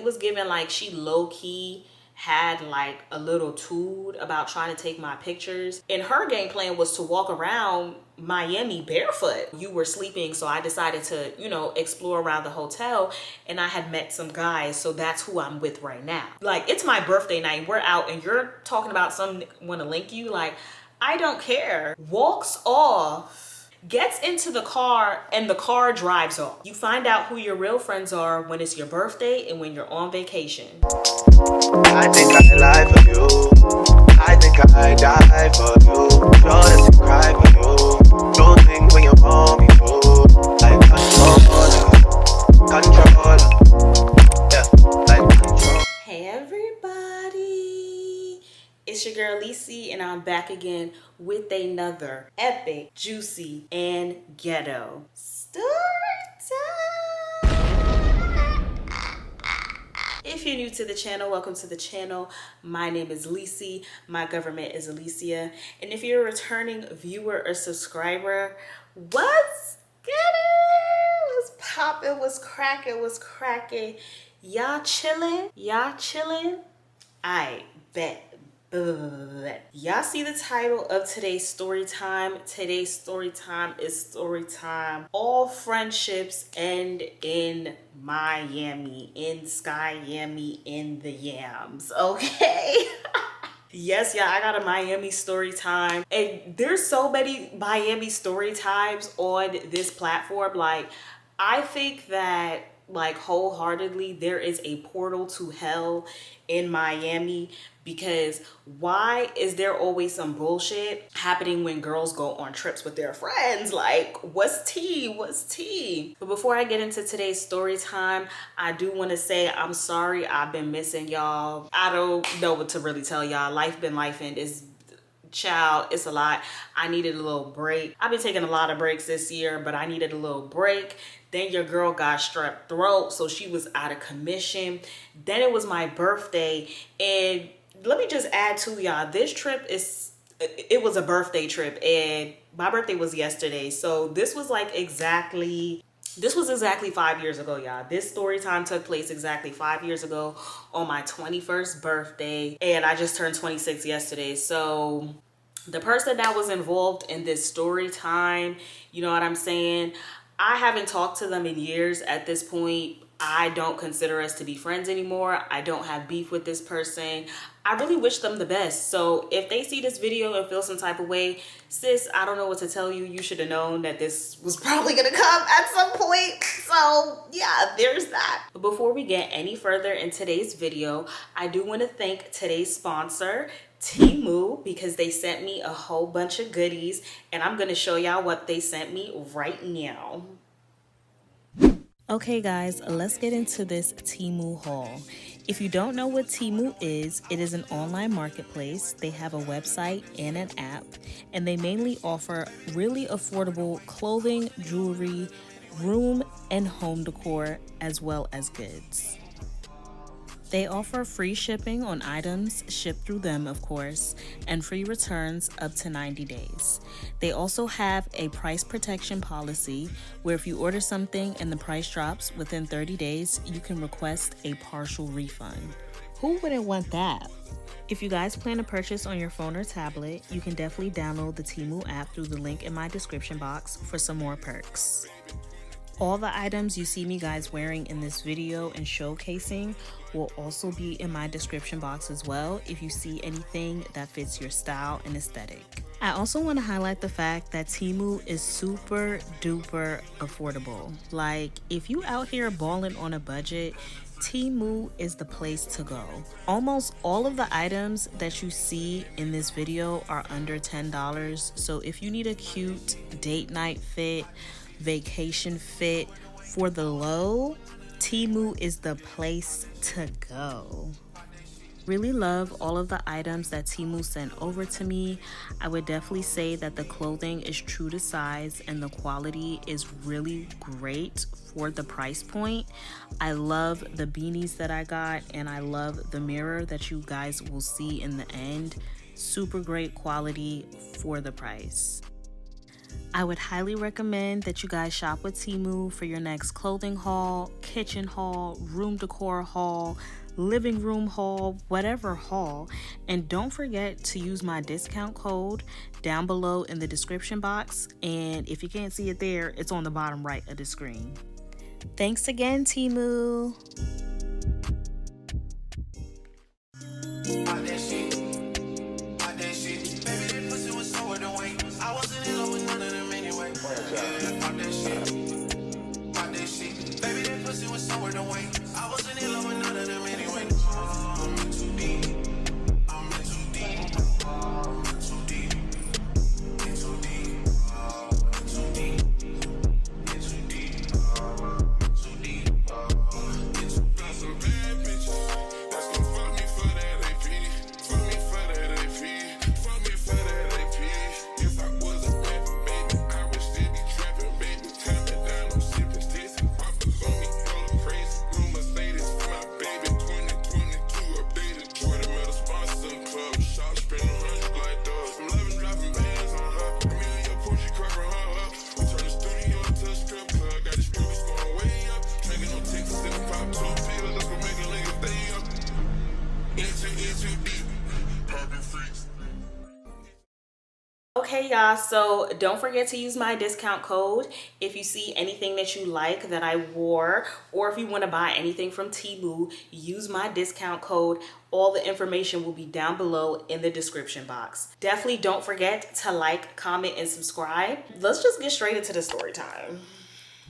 it was given like she low-key had like a little tood about trying to take my pictures, and her game plan was to walk around Miami barefoot. You were sleeping, so I decided to, you know, explore around the hotel, and I had met some guys, so that's who I'm with right now. Like, it's my birthday night, we're out, and you're talking about someone want to link you. Like, I don't care. Walks off, gets into the car, and the car drives off. You find out who your real friends are when it's your birthday and when you're on vacation. I think I lie for you. I think I die for you. Sure to cry for you. Do things when you want me to. Like control. Yeah, like control. Hey everybody, it's your girl Lisi, and I'm back again with another epic, juicy, and ghetto story time. If you're new to the channel, welcome to the channel. My name is Lisi. My government is Alicia. And if you're a returning viewer or subscriber, what's good? What's poppin'? What's crackin'? What's crackin'? Y'all chillin'? Y'all chillin'? I bet. Y'all see the title of today's story time. Today's story time is story time. All friendships end in Miami, in Skyami, in the yams, okay? Yes, yeah, I got a Miami story time, and there's so many Miami story times on this platform. Like, I think that, like, wholeheartedly there is a portal to hell in Miami, because why is there always some bullshit happening when girls go on trips with their friends? Like, what's tea? What's tea? But before I get into today's story time, I do want to say I'm sorry. I've been missing y'all. I don't know what to really tell y'all. Life been lifing. Child, it's a lot. I needed a little break. I've been taking a lot of breaks this year, but I needed a little break. Then your girl got strep throat, so she was out of commission. Then it was my birthday, and let me just add to y'all, this trip it was a birthday trip, and my birthday was yesterday. So this was exactly 5 years ago, y'all. This story time took place exactly 5 years ago on my 21st birthday, and I just turned 26 yesterday. So the person that was involved in this story time, you know what I'm saying? I haven't talked to them in years at this point. I don't consider us to be friends anymore. I don't have beef with this person. I really wish them the best. So if they see this video and feel some type of way, sis, I don't know what to tell you. You should have known that this was probably gonna come at some point. So yeah, there's that. But before we get any further in today's video, I do want to thank today's sponsor, Temu, because they sent me a whole bunch of goodies, and I'm gonna show y'all what they sent me right now. Okay guys, let's get into this Temu haul. If you don't know what Temu is, it is an online marketplace. They have a website and an app, and they mainly offer really affordable clothing, jewelry, room and home decor, as well as goods. They offer free shipping on items shipped through them, of course, and free returns up to 90 days. They also have a price protection policy where if you order something and the price drops within 30 days, you can request a partial refund. Who wouldn't want that? If you guys plan to purchase on your phone or tablet, you can definitely download the Temu app through the link in my description box for some more perks. All the items you see me guys wearing in this video and showcasing will also be in my description box as well if you see anything that fits your style and aesthetic. I also want to highlight the fact that Temu is super duper affordable. Like, if you out here balling on a budget, Temu is the place to go. Almost all of the items that you see in this video are under $10. So if you need a cute date night fit, vacation fit for the low, Temu is the place to go. Really love all of the items that Temu sent over to me. I would definitely say that the clothing is true to size and the quality is really great for the price point. I love the beanies that I got, and I love the mirror that you guys will see in the end. Super great quality for the price. I would highly recommend that you guys shop with Temu for your next clothing haul, kitchen haul, room decor haul, living room haul, whatever haul. And don't forget to use my discount code down below in the description box. And if you can't see it there, it's on the bottom right of the screen. Thanks again, Temu. Okay, y'all, so don't forget to use my discount code if you see anything that you like that I wore, or if you want to buy anything from Temu, use my discount code. All the information will be down below in the description box. Definitely don't forget to like, comment, and subscribe. Let's just get straight into the story time.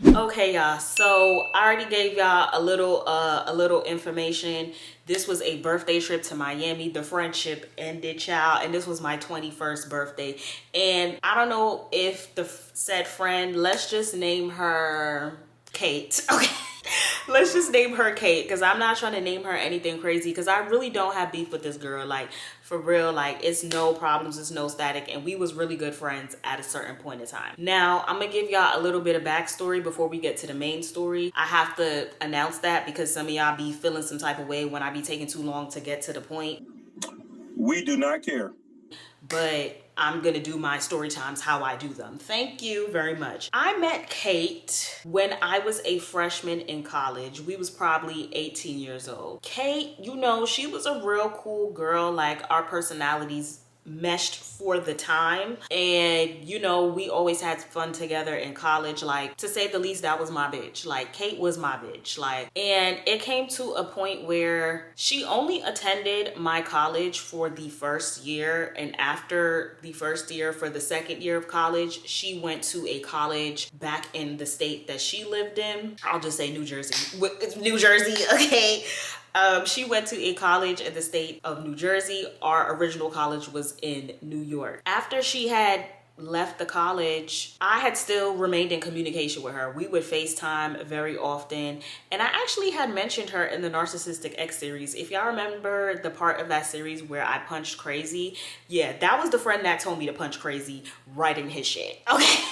Okay, y'all, so I already gave y'all a little information. This was a birthday trip to Miami. The friendship ended, child, and this was my 21st birthday. And I don't know if the said friend, let's just name her Kate. Okay, let's just name her Kate, because I'm not trying to name her anything crazy, because I really don't have beef with this girl. Like, for real, like, it's no problems, it's no static, and we was really good friends at a certain point in time. Now, I'm gonna give y'all a little bit of backstory before we get to the main story. I have to announce that because some of y'all be feeling some type of way when I be taking too long to get to the point. We do not care. But I'm gonna do my story times how I do them. Thank you very much. I met Kate when I was a freshman in college. We was probably 18 years old. Kate, you know, she was a real cool girl. Like, our personalities meshed for the time, and you know, we always had fun together in college. Like, to say the least, that was my bitch. Like, Kate was my bitch. Like, and it came to a point where she only attended my college for the first year, and after the first year, for the second year of college, she went to a college back in the state that she lived in. I'll just say New Jersey. New Jersey, okay. She went to a college in the state of New Jersey. Our original college was in New York. After she had left the college, I had still remained in communication with her. We would FaceTime very often. And I actually had mentioned her in the Narcissistic X series. If y'all remember the part of that series where I punched Crazy, yeah, that was the friend that told me to punch Crazy right in his shit. Okay.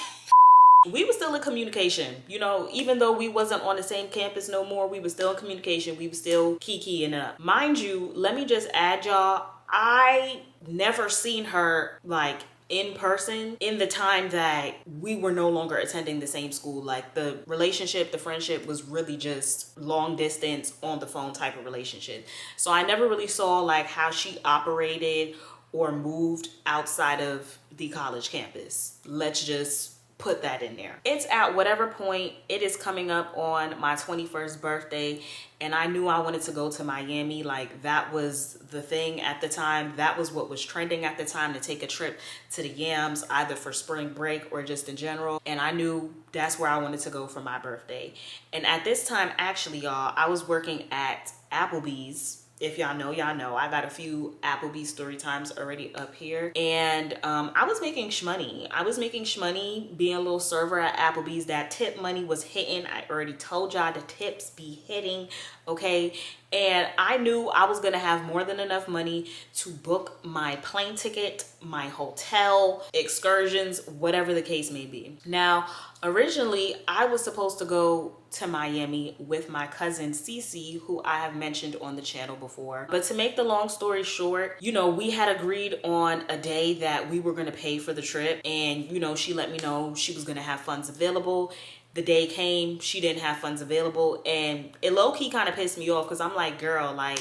We were still in communication, you know, even though we wasn't on the same campus no more, we were still in communication. We were still kikiing up. Mind you, let me just add y'all, I never seen her like in person in the time that we were no longer attending the same school. Like, the relationship, the friendship was really just long distance on the phone type of relationship. So I never really saw like how she operated or moved outside of the college campus. Let's just put that in there. It's at whatever point, it is coming up on my 21st birthday, and I knew I wanted to go to Miami. Like, that was the thing at the time. That was what was trending at the time, to take a trip to the Yams, either for spring break or just in general. And I knew that's where I wanted to go for my birthday. And at this time, actually, y'all, I was working at Applebee's. If y'all know, y'all know. I got a few Applebee's story times already up here. And I was making shmoney. I was making shmoney being a little server at Applebee's. That tip money was hitting. I already told y'all the tips be hitting, okay? And I knew I was gonna have more than enough money to book my plane ticket, my hotel, excursions, whatever the case may be. Now, originally, I was supposed to go to Miami with my cousin Cece, who I have mentioned on the channel before. But to make the long story short, you know, we had agreed on a day that we were gonna pay for the trip, and you know, she let me know she was gonna have funds available. The day came, she didn't have funds available, and it low-key kind of pissed me off because I'm like, girl, like,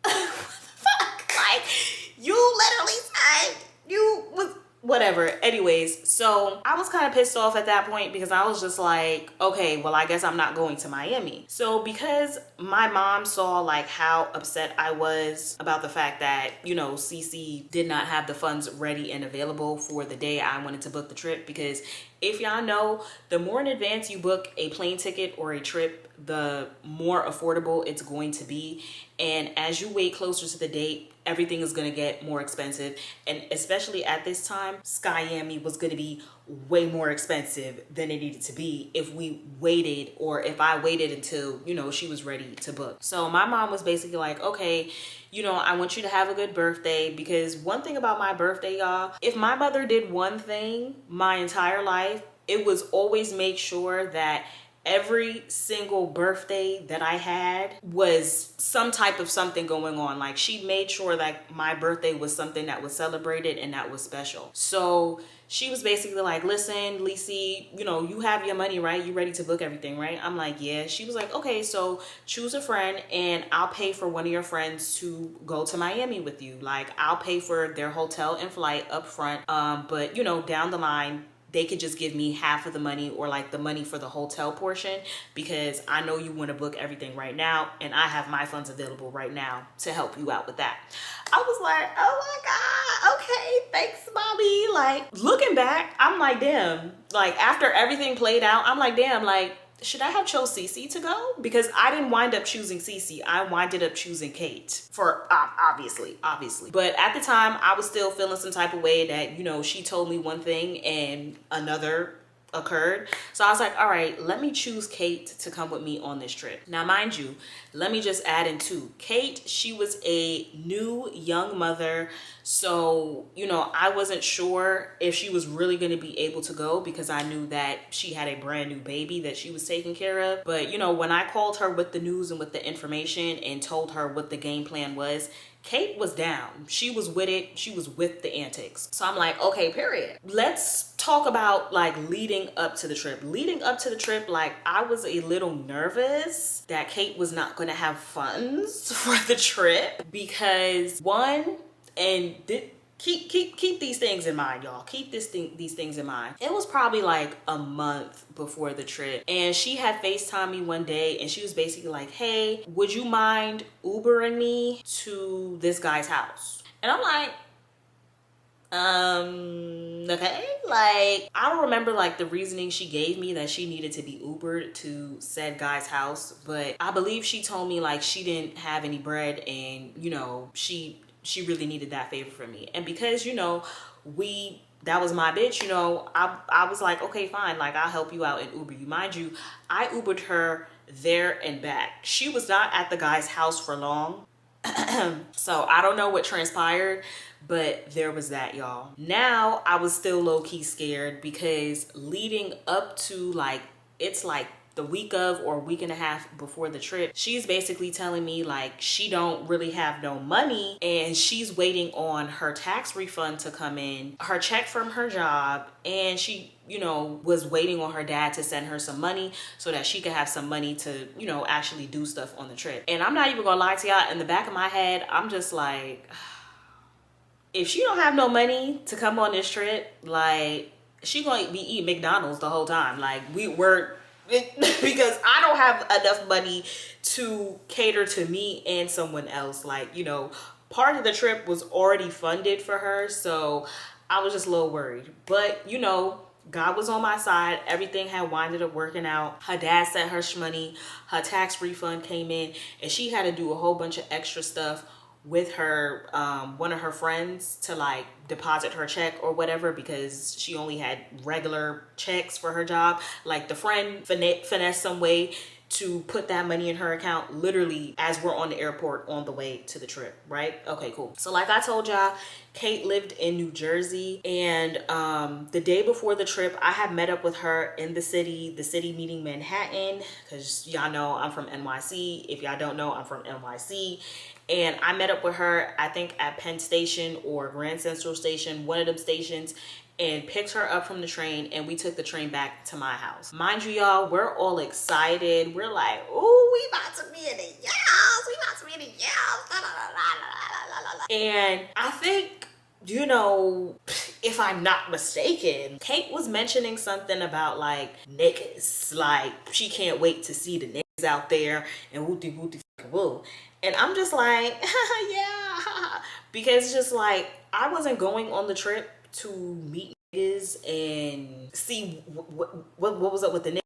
what the fuck? Like, you literally said you was whatever. Anyways, so I was kind of pissed off at that point because I was just like, okay, well, I guess I'm not going to Miami. So because my mom saw like how upset I was about the fact that, you know, Cece did not have the funds ready and available for the day I wanted to book the trip, because if y'all know, the more in advance you book a plane ticket or a trip, the more affordable it's going to be. And as you wait closer to the date, everything is going to get more expensive. And especially at this time, Skyami was going to be way more expensive than it needed to be if we waited, or if I waited until, you know, she was ready to book. So my mom was basically like, okay, you know, I want you to have a good birthday, because one thing about my birthday, y'all, if my mother did one thing my entire life, it was always make sure that every single birthday that I had was some type of something going on. Like, she made sure that my birthday was something that was celebrated and that was special. So she was basically like, listen, Lacey, you know, you have your money, right? You ready to book everything, right? I'm like, yeah. She was like, okay, so choose a friend and I'll pay for one of your friends to go to Miami with you. Like, I'll pay for their hotel and flight up front. But you know, down the line, they could just give me half of the money, or like the money for the hotel portion, because I know you want to book everything right now and I have my funds available right now to help you out with that. I was like, oh my God, okay, thanks, mommy. Like, looking back, I'm like, damn, like after everything played out, I'm like, damn, like, should I have chose Cece to go? Because I didn't wind up choosing Cece. I winded up choosing Kate, for obviously. But at the time, I was still feeling some type of way that, you know, she told me one thing and another occurred. So I was like, all right, let me choose Kate to come with me on this trip. Now, mind you, let me just add in too. Kate, she was a new young mother. So, you know, I wasn't sure if she was really going to be able to go, because I knew that she had a brand new baby that she was taking care of. But, you know, when I called her with the news and with the information and told her what the game plan was, Kate was down. She was with it. She was with the antics. So I'm like, okay, period. Let's talk about like leading up to the trip. Leading up to the trip, like, I was a little nervous that Kate was not going to have funds for the trip, because one, and keep these things in mind, y'all. Keep these things in mind. It was probably like a month before the trip, and she had FaceTimed me one day, and she was basically like, hey, would you mind Ubering me to this guy's house? And I'm like, okay. Like, I don't remember like the reasoning she gave me that she needed to be Ubered to said guy's house, but I believe she told me like she didn't have any bread, and you know, she really needed that favor from me. And because, you know, that was my bitch, you know, I was like, okay, fine, like, I'll help you out and Uber you. Mind you, I Ubered her there and back. She was not at the guy's house for long. So I don't know what transpired, but there was that, y'all. Now I was still low-key scared, because leading up to like, it's like the week of or week and a half before the trip, she's basically telling me like she don't really have no money, and she's waiting on her tax refund to come in, her check from her job, and she, you know, was waiting on her dad to send her some money so that she could have some money to, you know, actually do stuff on the trip. And I'm not even gonna lie to y'all, in the back of my head, I'm just like, if she don't have no money to come on this trip, like, she gonna be eating McDonald's the whole time. Like, because I don't have enough money to cater to me and someone else. Like, you know, part of the trip was already funded for her, so I was just a little worried. But, you know, God was on my side. Everything had winded up working out. Her dad sent her money, her tax refund came in, and she had to do a whole bunch of extra stuff with her one of her friends to like deposit her check or whatever, because she only had regular checks for her job. Like, the friend finessed some way to put that money in her account literally as we're on the airport on the way to the trip, right? Okay, cool. So like I told y'all, Kate lived in New Jersey, and the day before the trip, I had met up with her in the city meaning Manhattan, because y'all know I'm from NYC. If y'all don't know, I'm from NYC. And I met up with her, I think at Penn Station or Grand Central Station, one of them stations, and picked her up from the train, and we took the train back to my house. Mind you, y'all, we're all excited. We're like, oh, we about to be in the yells. We about to be in the yells. And I think, you know, if I'm not mistaken, Kate was mentioning something about like niggas. Like she can't wait to see the niggas out there and wooty wooty woo. And I'm just like, yeah. Because it's just like, I wasn't going on the trip to meet niggas and see what was up with the niggas.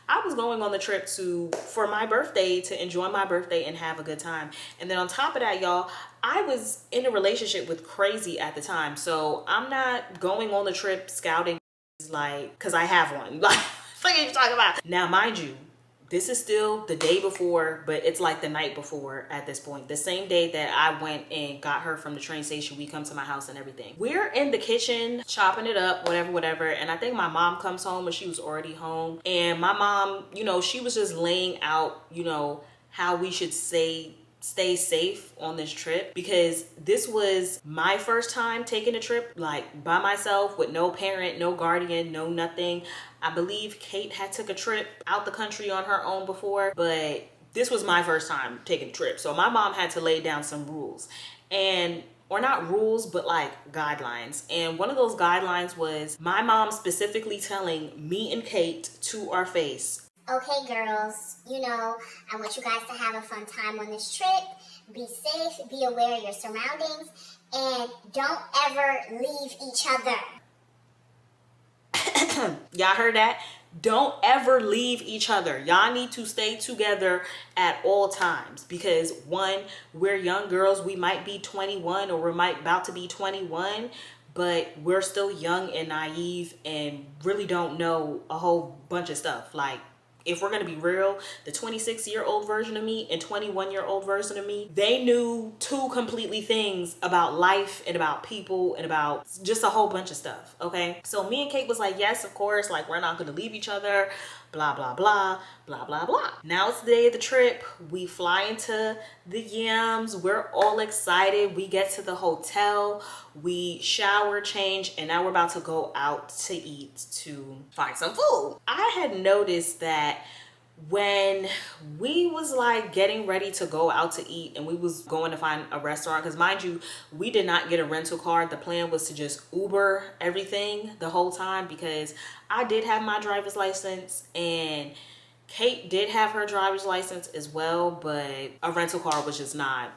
I was going on the trip for my birthday, to enjoy my birthday and have a good time. And then on top of that, y'all, I was in a relationship with Crazy at the time. So I'm not going on the trip scouting like, cause I have one. Like, what are you talking about? Now, mind you, this is still the day before, but it's like the night before at this point. The same day that I went and got her from the train station, we come to my house and everything. We're in the kitchen, chopping it up, whatever. And I think my mom comes home, or she was already home. And my mom, you know, she was just laying out, you know, how we should stay safe on this trip, because this was my first time taking a trip like by myself with no parent, no guardian, no nothing. I believe Kate had took a trip out the country on her own before, but this was my first time taking a trip. So my mom had to lay down some rules, and or not rules, but like guidelines. And one of those guidelines was my mom specifically telling me and Kate to our face, okay, girls, you know, I want you guys to have a fun time on this trip. Be safe, be aware of your surroundings, and don't ever leave each other. Y'all heard that? Don't ever leave each other. Y'all need to stay together at all times, because one, we're young girls. We might be 21, or we might about to be 21, but we're still young and naive and really don't know a whole bunch of stuff. Like, if we're going to be real, the 26-year-old version of me and 21-year-old version of me, they knew two completely things about life and about people and about just a whole bunch of stuff, okay? So me and Kate was like, yes, of course, like we're not going to leave each other, blah, blah, blah, blah, blah, blah. Now it's the day of the trip. We fly into the Yams. We're all excited. We get to the hotel. We shower, change, and now we're about to go out to eat, to find some food. I had noticed that when we was like getting ready to go out to eat and we was going to find a restaurant, because mind you, we did not get a rental car. The plan was to just Uber everything the whole time, because I did have my driver's license and Kate did have her driver's license as well, but a rental car was just not,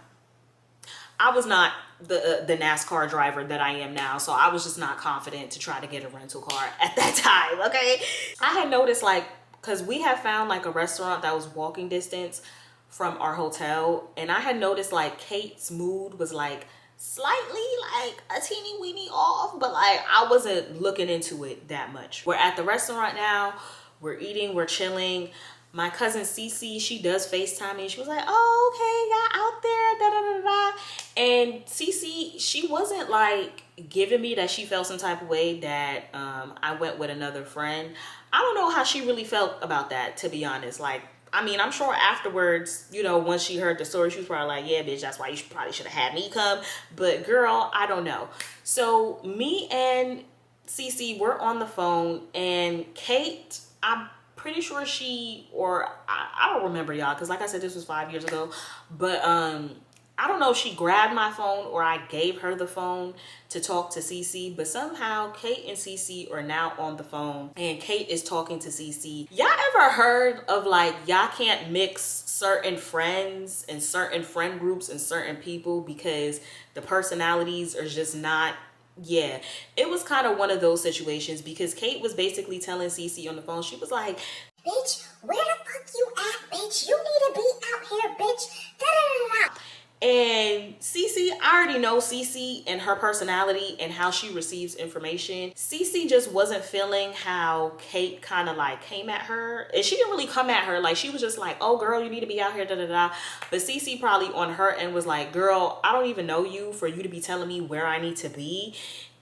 I was not the NASCAR driver that I am now, so I was just not confident to try to get a rental car at that time, okay? I had noticed, like, because we had found like a restaurant that was walking distance from our hotel, and I had noticed like Kate's mood was like slightly like a teeny weeny off, but like I wasn't looking into it that much. We're at the restaurant now, we're eating, we're chilling. My cousin Cece, she does FaceTime me. She was like, oh, okay, y'all out there, da da da da. And Cece, she wasn't like giving me that she felt some type of way that I went with another friend. I don't know how she really felt about that, to be honest. Like, I mean, I'm sure afterwards, you know, once she heard the story, she was probably like, yeah, bitch, that's why you probably should have had me come. But girl, I don't know. So me and Cece were on the phone, and Kate, I'm pretty sure she, or I don't remember, y'all, because like I said, this was 5 years ago, but I don't know if she grabbed my phone or I gave her the phone to talk to Cece, but somehow Kate and Cece are now on the phone and Kate is talking to Cece. Y'all ever heard of like, y'all can't mix certain friends and certain friend groups and certain people because the personalities are just not, yeah, it was kind of one of those situations, because Kate was basically telling Cece on the phone, she was like, Bitch, where the fuck you at, bitch? You need to be out here, bitch. Da da da da. and Cece, I I already know Cece and her personality and how she receives information. Cece just wasn't feeling how Kate kind of like came at her. And she didn't really come at her. Like, she was just like, oh girl, you need to be out here, da da da. But Cece probably on her end was like, girl, I don't even know you for you to be telling me where I need to be.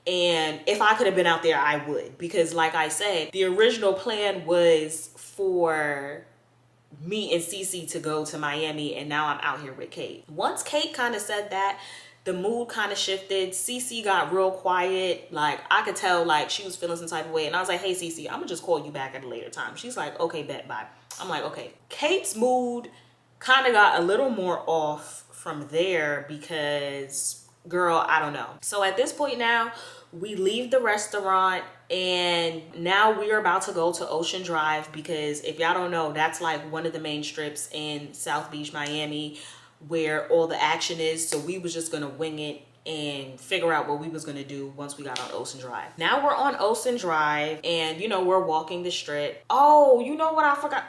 And if I could have been out there, I would. Because like I said, the original plan was for me and Cece to go to Miami, and now I'm out here with Kate. Once Kate kind of said that, the mood kind of shifted. Cece got real quiet. Like, I could tell like she was feeling some type of way. And I was like, hey Cece, I'm gonna just call you back at a later time. She's like, okay, bet, bye. I'm like, okay. Kate's mood kind of got a little more off from there because, girl, I don't know. So at this point now, we leave the restaurant and now we're about to go to Ocean Drive, because if y'all don't know, that's like one of the main strips in South Beach, Miami, where all the action is. So we was just gonna wing it and figure out what we was gonna do once we got on Ocean Drive. Now we're on Ocean Drive and, you know, we're walking the strip. Oh, you know what I forgot?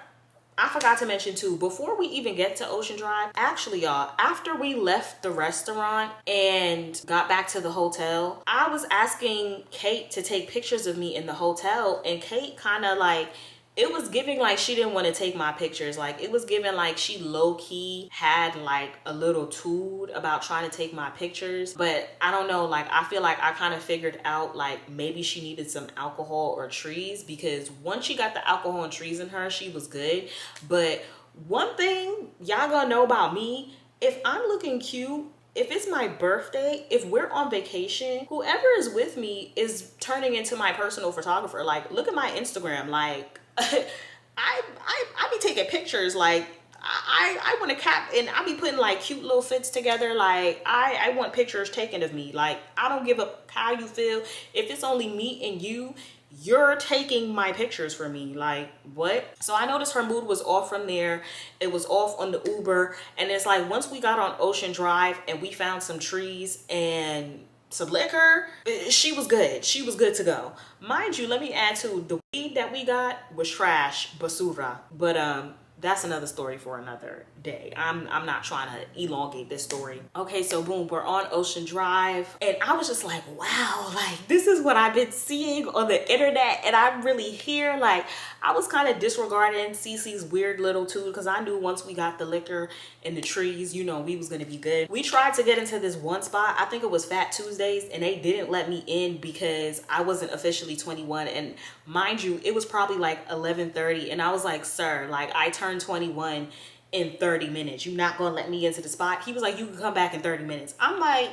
I forgot to mention too, before we even get to Ocean Drive, actually y'all, after we left the restaurant and got back to the hotel, I was asking Kate to take pictures of me in the hotel, and Kate kind of like, it was giving like she didn't want to take my pictures. Like, it was giving like she low-key had like a little tood about trying to take my pictures. But I don't know, like I feel like I kind of figured out like maybe she needed some alcohol or trees, because once she got the alcohol and trees in her, she was good. But one thing y'all gonna know about me, if I'm looking cute, if it's my birthday, if we're on vacation, whoever is with me is turning into my personal photographer. Like, look at my Instagram. Like, I be taking pictures. Like, I want to cap, and I be putting like cute little fits together. Like, I want pictures taken of me. Like, I don't give a how you feel. If it's only me and you, you're taking my pictures for me. Like, what? So I noticed her mood was off from there. It was off on the Uber. And it's like, once we got on Ocean Drive and we found some trees and some liquor, she was good. She was good to go. Mind you, let me add to, the weed that we got was trash, basura. But that's another story for another day. I'm not trying to elongate this story. Okay, so boom, we're on Ocean Drive. And I was just like, wow, like this is what I've been seeing on the internet. And I'm really here. Like, I was kind of disregarding Cece's weird little tool, because I knew once we got the liquor and the trees, you know, we was gonna be good. We tried to get into this one spot. I think it was Fat Tuesdays, and they didn't let me in because I wasn't officially 21. And mind you, it was probably like 11:30. And I was like, sir, like I turned 21 in 30 minutes. You're not gonna let me into the spot? He was like, you can come back in 30 minutes. I'm like,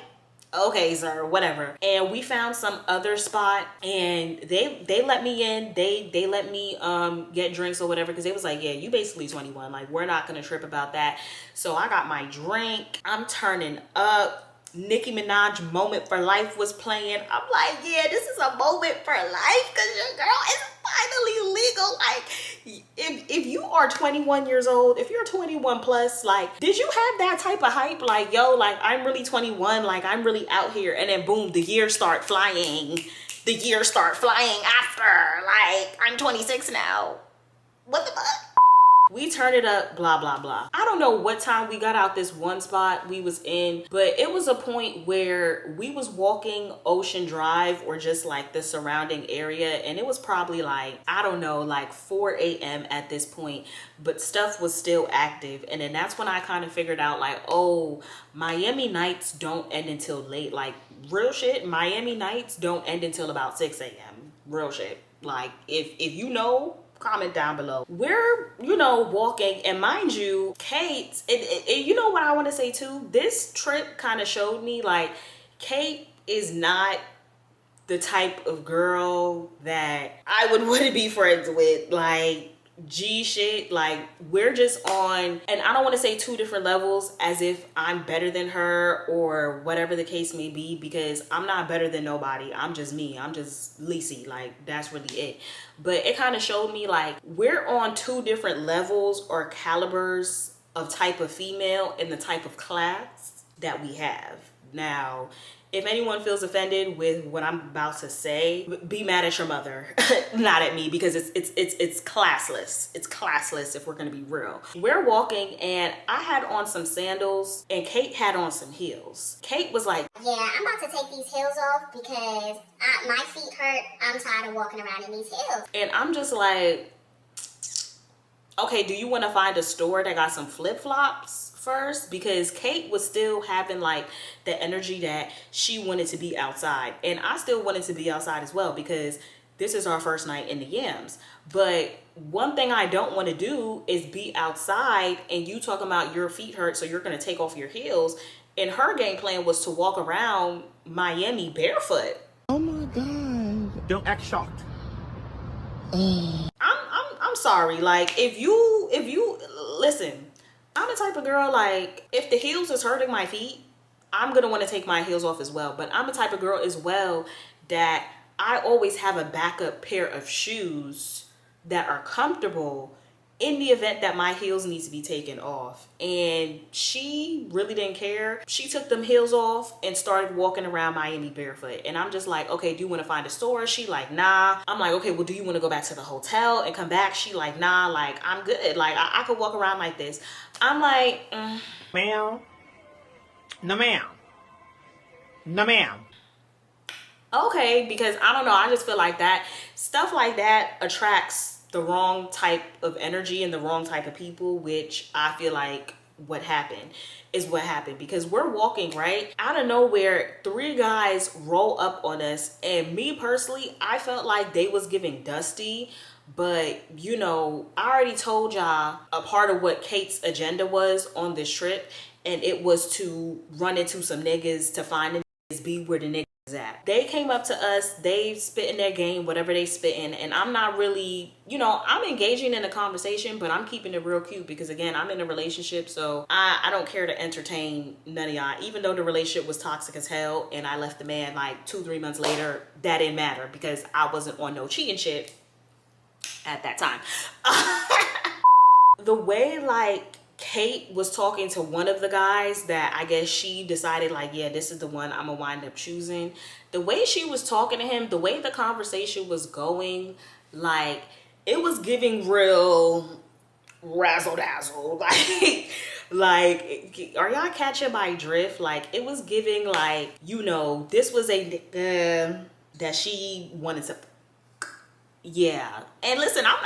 okay, sir, whatever. And we found some other spot, and they let me in. They let me get drinks or whatever, because they was like, yeah, you basically 21. Like, we're not gonna trip about that. So I got my drink. I'm turning up. Nicki Minaj Moment for Life was playing. I'm like, yeah, this is a moment for life, because your girl is finally legal. Like, if you are 21 years old, if you're 21 plus, like, did you have that type of hype? Like, yo, like, I'm really 21, like, I'm really out here. And then boom, the years start flying. The years start flying after. Like, I'm 26 now. What the fuck? We turn it up, blah, blah, blah. I don't know what time we got out this one spot we was in, but it was a point where we was walking Ocean Drive or just like the surrounding area, and it was probably like, I don't know, like 4 a.m. at this point, but stuff was still active. And then that's when I kind of figured out like, oh, Miami nights don't end until late. Like, real shit, Miami nights don't end until about 6 a.m. Real shit. Like, if you know, comment down below. We're, you know, walking, and mind you, Kate, you know what I want to say too? This trip kind of showed me like Kate is not the type of girl that I would want to be friends with. Like, G shit, like, we're just on, and I don't want to say two different levels as if I'm better than her or whatever the case may be, because I'm not better than nobody. I'm just me. I'm just Lacey. Like, that's really it. But it kind of showed me like we're on two different levels or calibers of type of female and the type of class that we have. Now, If anyone feels offended with what I'm about to say, be mad at your mother, not at me, because it's classless. It's classless if we're gonna be real. We're walking and I had on some sandals and Kate had on some heels. Kate was like, yeah, I'm about to take these heels off because my feet hurt. I'm tired of walking around in these heels. and I'm just like, okay, do you want to find a store that got some flip-flops first? Because Kate was still having like the energy that she wanted to be outside, and I still wanted to be outside as well because this is our first night in the Yams. But one thing I don't want to do is be outside and you talking about your feet hurt so you're going to take off your heels, and her game plan was to walk around Miami barefoot. Oh my God. Don't act shocked. I'm sorry. Like, if you listen, I'm the type of girl, like, if the heels is hurting my feet, I'm gonna want to take my heels off as well. But I'm the type of girl as well that I always have a backup pair of shoes that are comfortable in the event that my heels need to be taken off. And she really didn't care. She took them heels off and started walking around Miami barefoot. And I'm just like, okay, do you want to find a store? She like, nah. I'm like, okay, well, do you want to go back to the hotel and come back? She like, nah, like, I'm good. Like, I could walk around like this. I'm like, Ma'am. No, ma'am. No, ma'am. okay, because I don't know. I just feel like that stuff like that attracts the wrong type of energy and the wrong type of people, which I feel like what happened is what happened. Because we're walking, right, out of nowhere, 3 guys roll up on us, and me personally, I felt like they was giving Dusty. But you know, I already told y'all a part of what Kate's agenda was on this trip, and it was to run into some niggas, to find the niggas, be where the niggas at. They came up to us, they spit in their game, whatever they spitting, and I'm not really, you know, I'm engaging in a conversation, but I'm keeping it real cute because, again, I'm in a relationship, so I don't care to entertain none of y'all. Even though the relationship was toxic as hell and I left the man like 2-3 months later, that didn't matter because I wasn't on no cheating shit at that time. The way like Kate was talking to one of the guys that I guess she decided like, yeah, this is the one I'm gonna wind up choosing. The way she was talking to him, the way the conversation was going, like, it was giving real razzle dazzle. Like, are y'all catching my drift? Like, it was giving like, you know, this was a that she wanted to. Yeah, and listen, I'm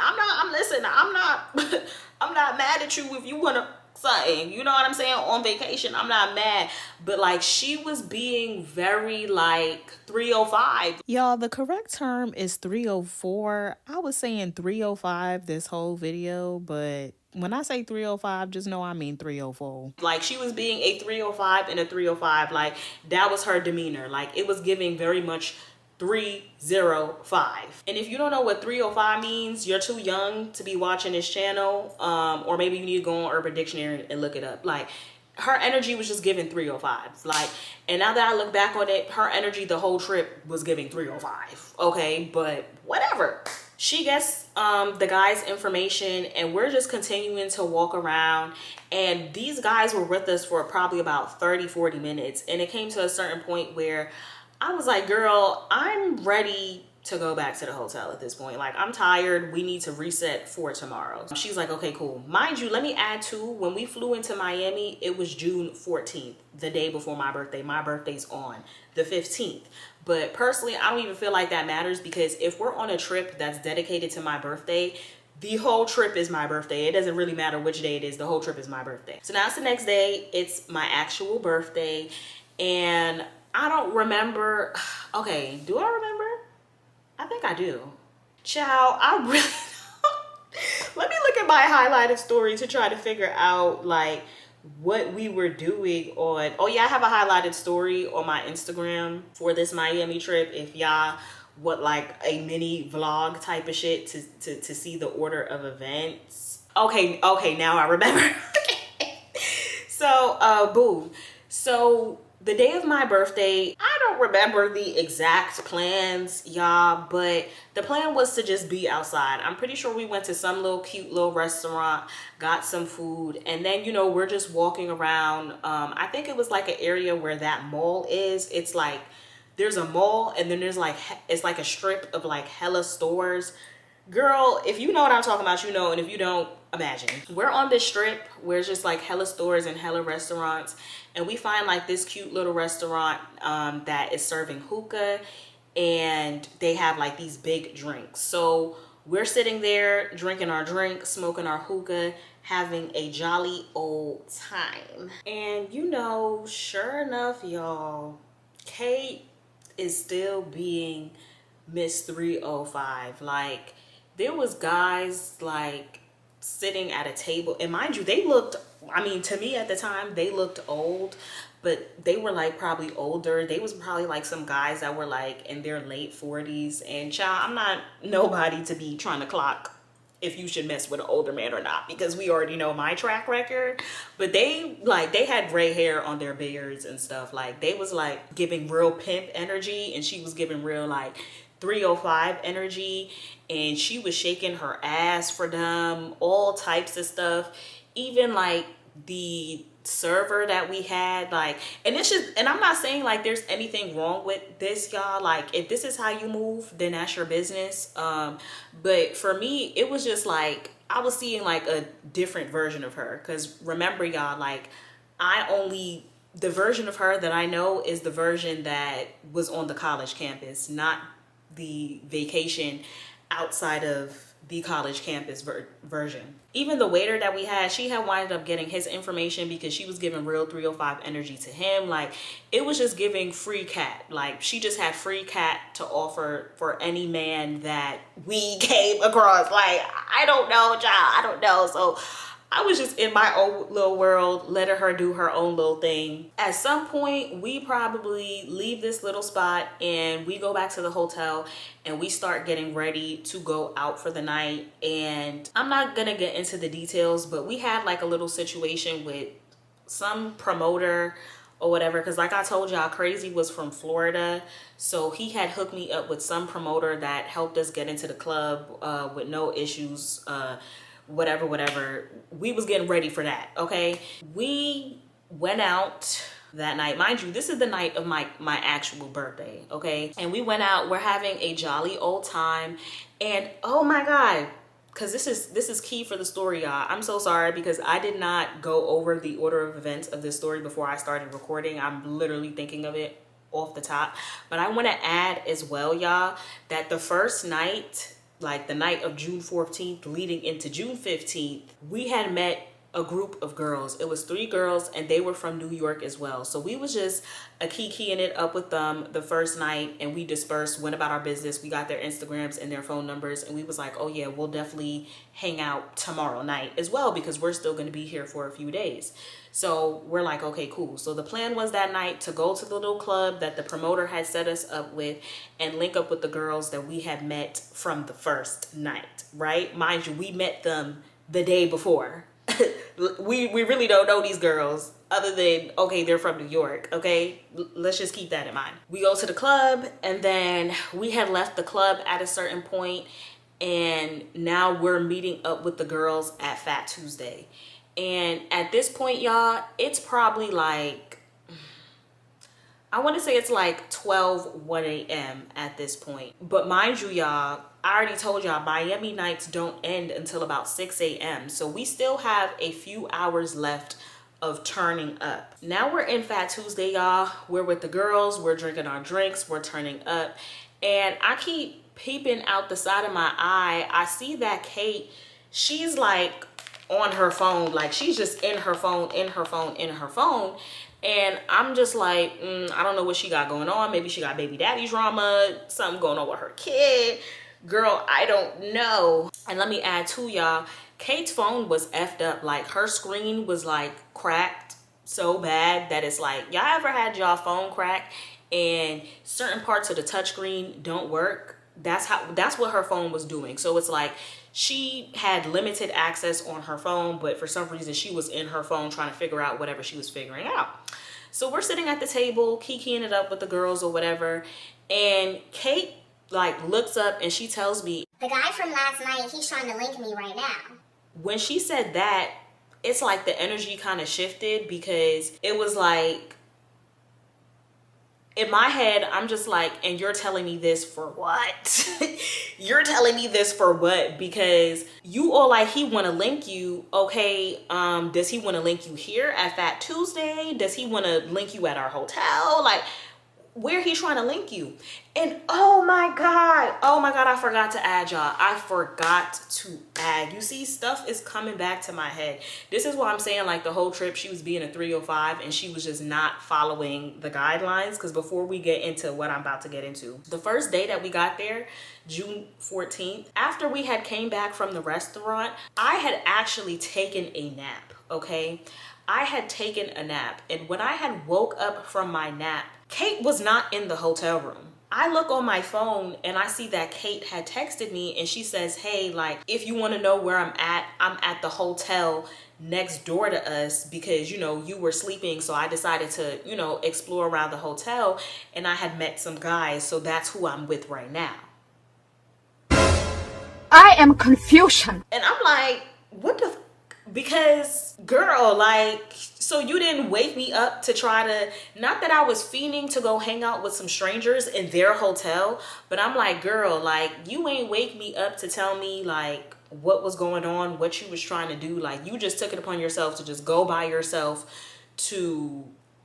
not mad at you if you want to something, you know what I'm saying, on vacation. I'm not mad, but like, she was being very like 305. Y'all, the correct term is 304. I was saying 305 this whole video, but when I say 305, just know I mean 304. Like, she was being a 305 and a 305. Like, that was her demeanor. Like, it was giving very much 305. And if you don't know what 305 means, you're too young to be watching this channel, or maybe you need to go on Urban Dictionary and look it up. Like, her energy was just giving 305. Like, and now that I look back on it, her energy the whole trip was giving 305. Okay, but whatever. She gets the guy's information, and we're just continuing to walk around, and these guys were with us for probably about 30-40 minutes, and it came to a certain point where I was like, girl, I'm ready to go back to the hotel at this point. Like, I'm tired. We need to reset for tomorrow. She's like, okay, cool. Mind you, let me add too, when we flew into Miami, it was June 14th, the day before my birthday. My birthday's on the 15th. But personally, I don't even feel like that matters, because if we're on a trip that's dedicated to my birthday, the whole trip is my birthday. It doesn't really matter which day it is. The whole trip is my birthday. So now it's the next day. It's my actual birthday. And I don't remember. Okay, do I remember? I think I do. Child, I really don't. Let me look at my highlighted story to try to figure out like what we were doing on. Oh yeah, I have a highlighted story on my Instagram for this Miami trip. If y'all would like a mini vlog type of shit to see the order of events. Okay, now I remember. So boom. So the day of my birthday, I don't remember the exact plans, y'all, but the plan was to just be outside. I'm pretty sure we went to some little cute little restaurant, got some food, and then, you know, we're just walking around. I think it was like an area where that mall is. It's like, there's a mall, and then there's like, it's like a strip of like hella stores. Girl, if you know what I'm talking about, you know, and if you don't, imagine. We're on this strip where it's just like hella stores and hella restaurants, and we find like this cute little restaurant that is serving hookah, and they have like these big drinks. So we're sitting there drinking our drink, smoking our hookah, having a jolly old time. And you know, sure enough, y'all, Kate is still being Miss 305. Like, there was guys like sitting at a table, and mind you, they looked, I mean, to me at the time, they looked old, but they were like probably older. They was probably like some guys that were like in their late 40s. And child, I'm not nobody to be trying to clock if you should mess with an older man or not, because we already know my track record. But they had gray hair on their beards and stuff. Like, they was like giving real pimp energy, and she was giving real like 305 energy, and she was shaking her ass for them, all types of stuff. Even like the server that we had, like, and it's just, and I'm not saying like there's anything wrong with this, y'all. Like, if this is how you move, then that's your business. But for me, it was just like I was seeing like a different version of her, because remember, y'all, like, the version of her that I know is the version that was on the college campus, not the vacation outside of the college campus version. Even the waiter that we had, she had wound up getting his information because she was giving real 305 energy to him. Like, it was just giving free cat. Like, she just had free cat to offer for any man that we came across. Like, I don't know, child, I don't know. So I was just in my own little world, letting her do her own little thing. At some point, we probably leave this little spot and we go back to the hotel and we start getting ready to go out for the night. And I'm not gonna get into the details, but we had like a little situation with some promoter or whatever, because like I told y'all, Crazy was from Florida, so he had hooked me up with some promoter that helped us get into the club with no issues. Whatever, we was getting ready for that. Okay, we went out that night. Mind you, this is the night of my actual birthday. Okay, and we went out, we're having a jolly old time. And oh my god, because this is key for the story, y'all. I'm so sorry because I did not go over the order of events of this story before I started recording. I'm literally thinking of it off the top, but I want to add as well, y'all, that the first night, like the night of June 14th leading into June 15th, we had met a group of girls. It was 3 girls, and they were from New York as well. So we was just keying it up with them the first night, and we dispersed, went about our business. We got their Instagrams and their phone numbers, and we was like, oh yeah, we'll definitely hang out tomorrow night as well, because we're still going to be here for a few days. So we're like, okay, cool. So the plan was that night to go to the little club that the promoter had set us up with and link up with the girls that we had met from the first night, right? Mind you, we met them the day before. we really don't know these girls other than, okay, they're from New York. Okay, let's just keep that in mind. We go to the club, and then we had left the club at a certain point, and now we're meeting up with the girls at Fat Tuesday. And at this point, y'all, it's probably like, I want to say it's like 1 a.m. at this point. But mind you, y'all, I already told y'all Miami nights don't end until about 6 a.m. So we still have a few hours left of turning up. Now we're in Fat Tuesday, y'all. We're with the girls, we're drinking our drinks, we're turning up. And I keep peeping out the side of my eye. I see that Kate, she's like on her phone, like she's just in her phone. And I'm just like, I don't know what she got going on. Maybe she got baby daddy drama, something going on with her kid. Girl, I don't know. And let me add to y'all, Kate's phone was effed up. Like, her screen was like cracked so bad that it's like, y'all ever had y'all phone crack and certain parts of the touchscreen don't work? That's what her phone was doing. So it's like she had limited access on her phone, but for some reason she was in her phone trying to figure out whatever she was figuring out. So we're sitting at the table, kikiing it up with the girls or whatever. And Kate like looks up and she tells me, the guy from last night, he's trying to link me right now. when she said that, it's like the energy kind of shifted, because it was like, in my head, I'm just like, and you're telling me this for what? You're telling me this for what? Because you all like, he want to link you. Okay, does he want to link you here at Fat Tuesday? Does he want to link you at our hotel? Like, where he's trying to link you. And oh my god, I forgot to add, y'all. I forgot to add. You see, stuff is coming back to my head. This is why I'm saying, like, the whole trip she was being a 305 and she was just not following the guidelines. Because before we get into what I'm about to get into, the first day that we got there, June 14th, after we had came back from the restaurant, I had actually taken a nap. Okay, I had taken a nap, and when I had woke up from my nap, Kate was not in the hotel room. I look on my phone and I see that Kate had texted me and she says, hey, like, if you want to know where I'm at the hotel next door to us, because, you know, you were sleeping. So I decided to, you know, explore around the hotel, and I had met some guys. So that's who I'm with right now. I am confusion. And I'm like, what the because girl, like, so you didn't wake me up to try to, not that I was fiending to go hang out with some strangers in their hotel, but I'm like, girl, like, you ain't wake me up to tell me like what was going on, what you was trying to do. Like, you just took it upon yourself to just go by yourself to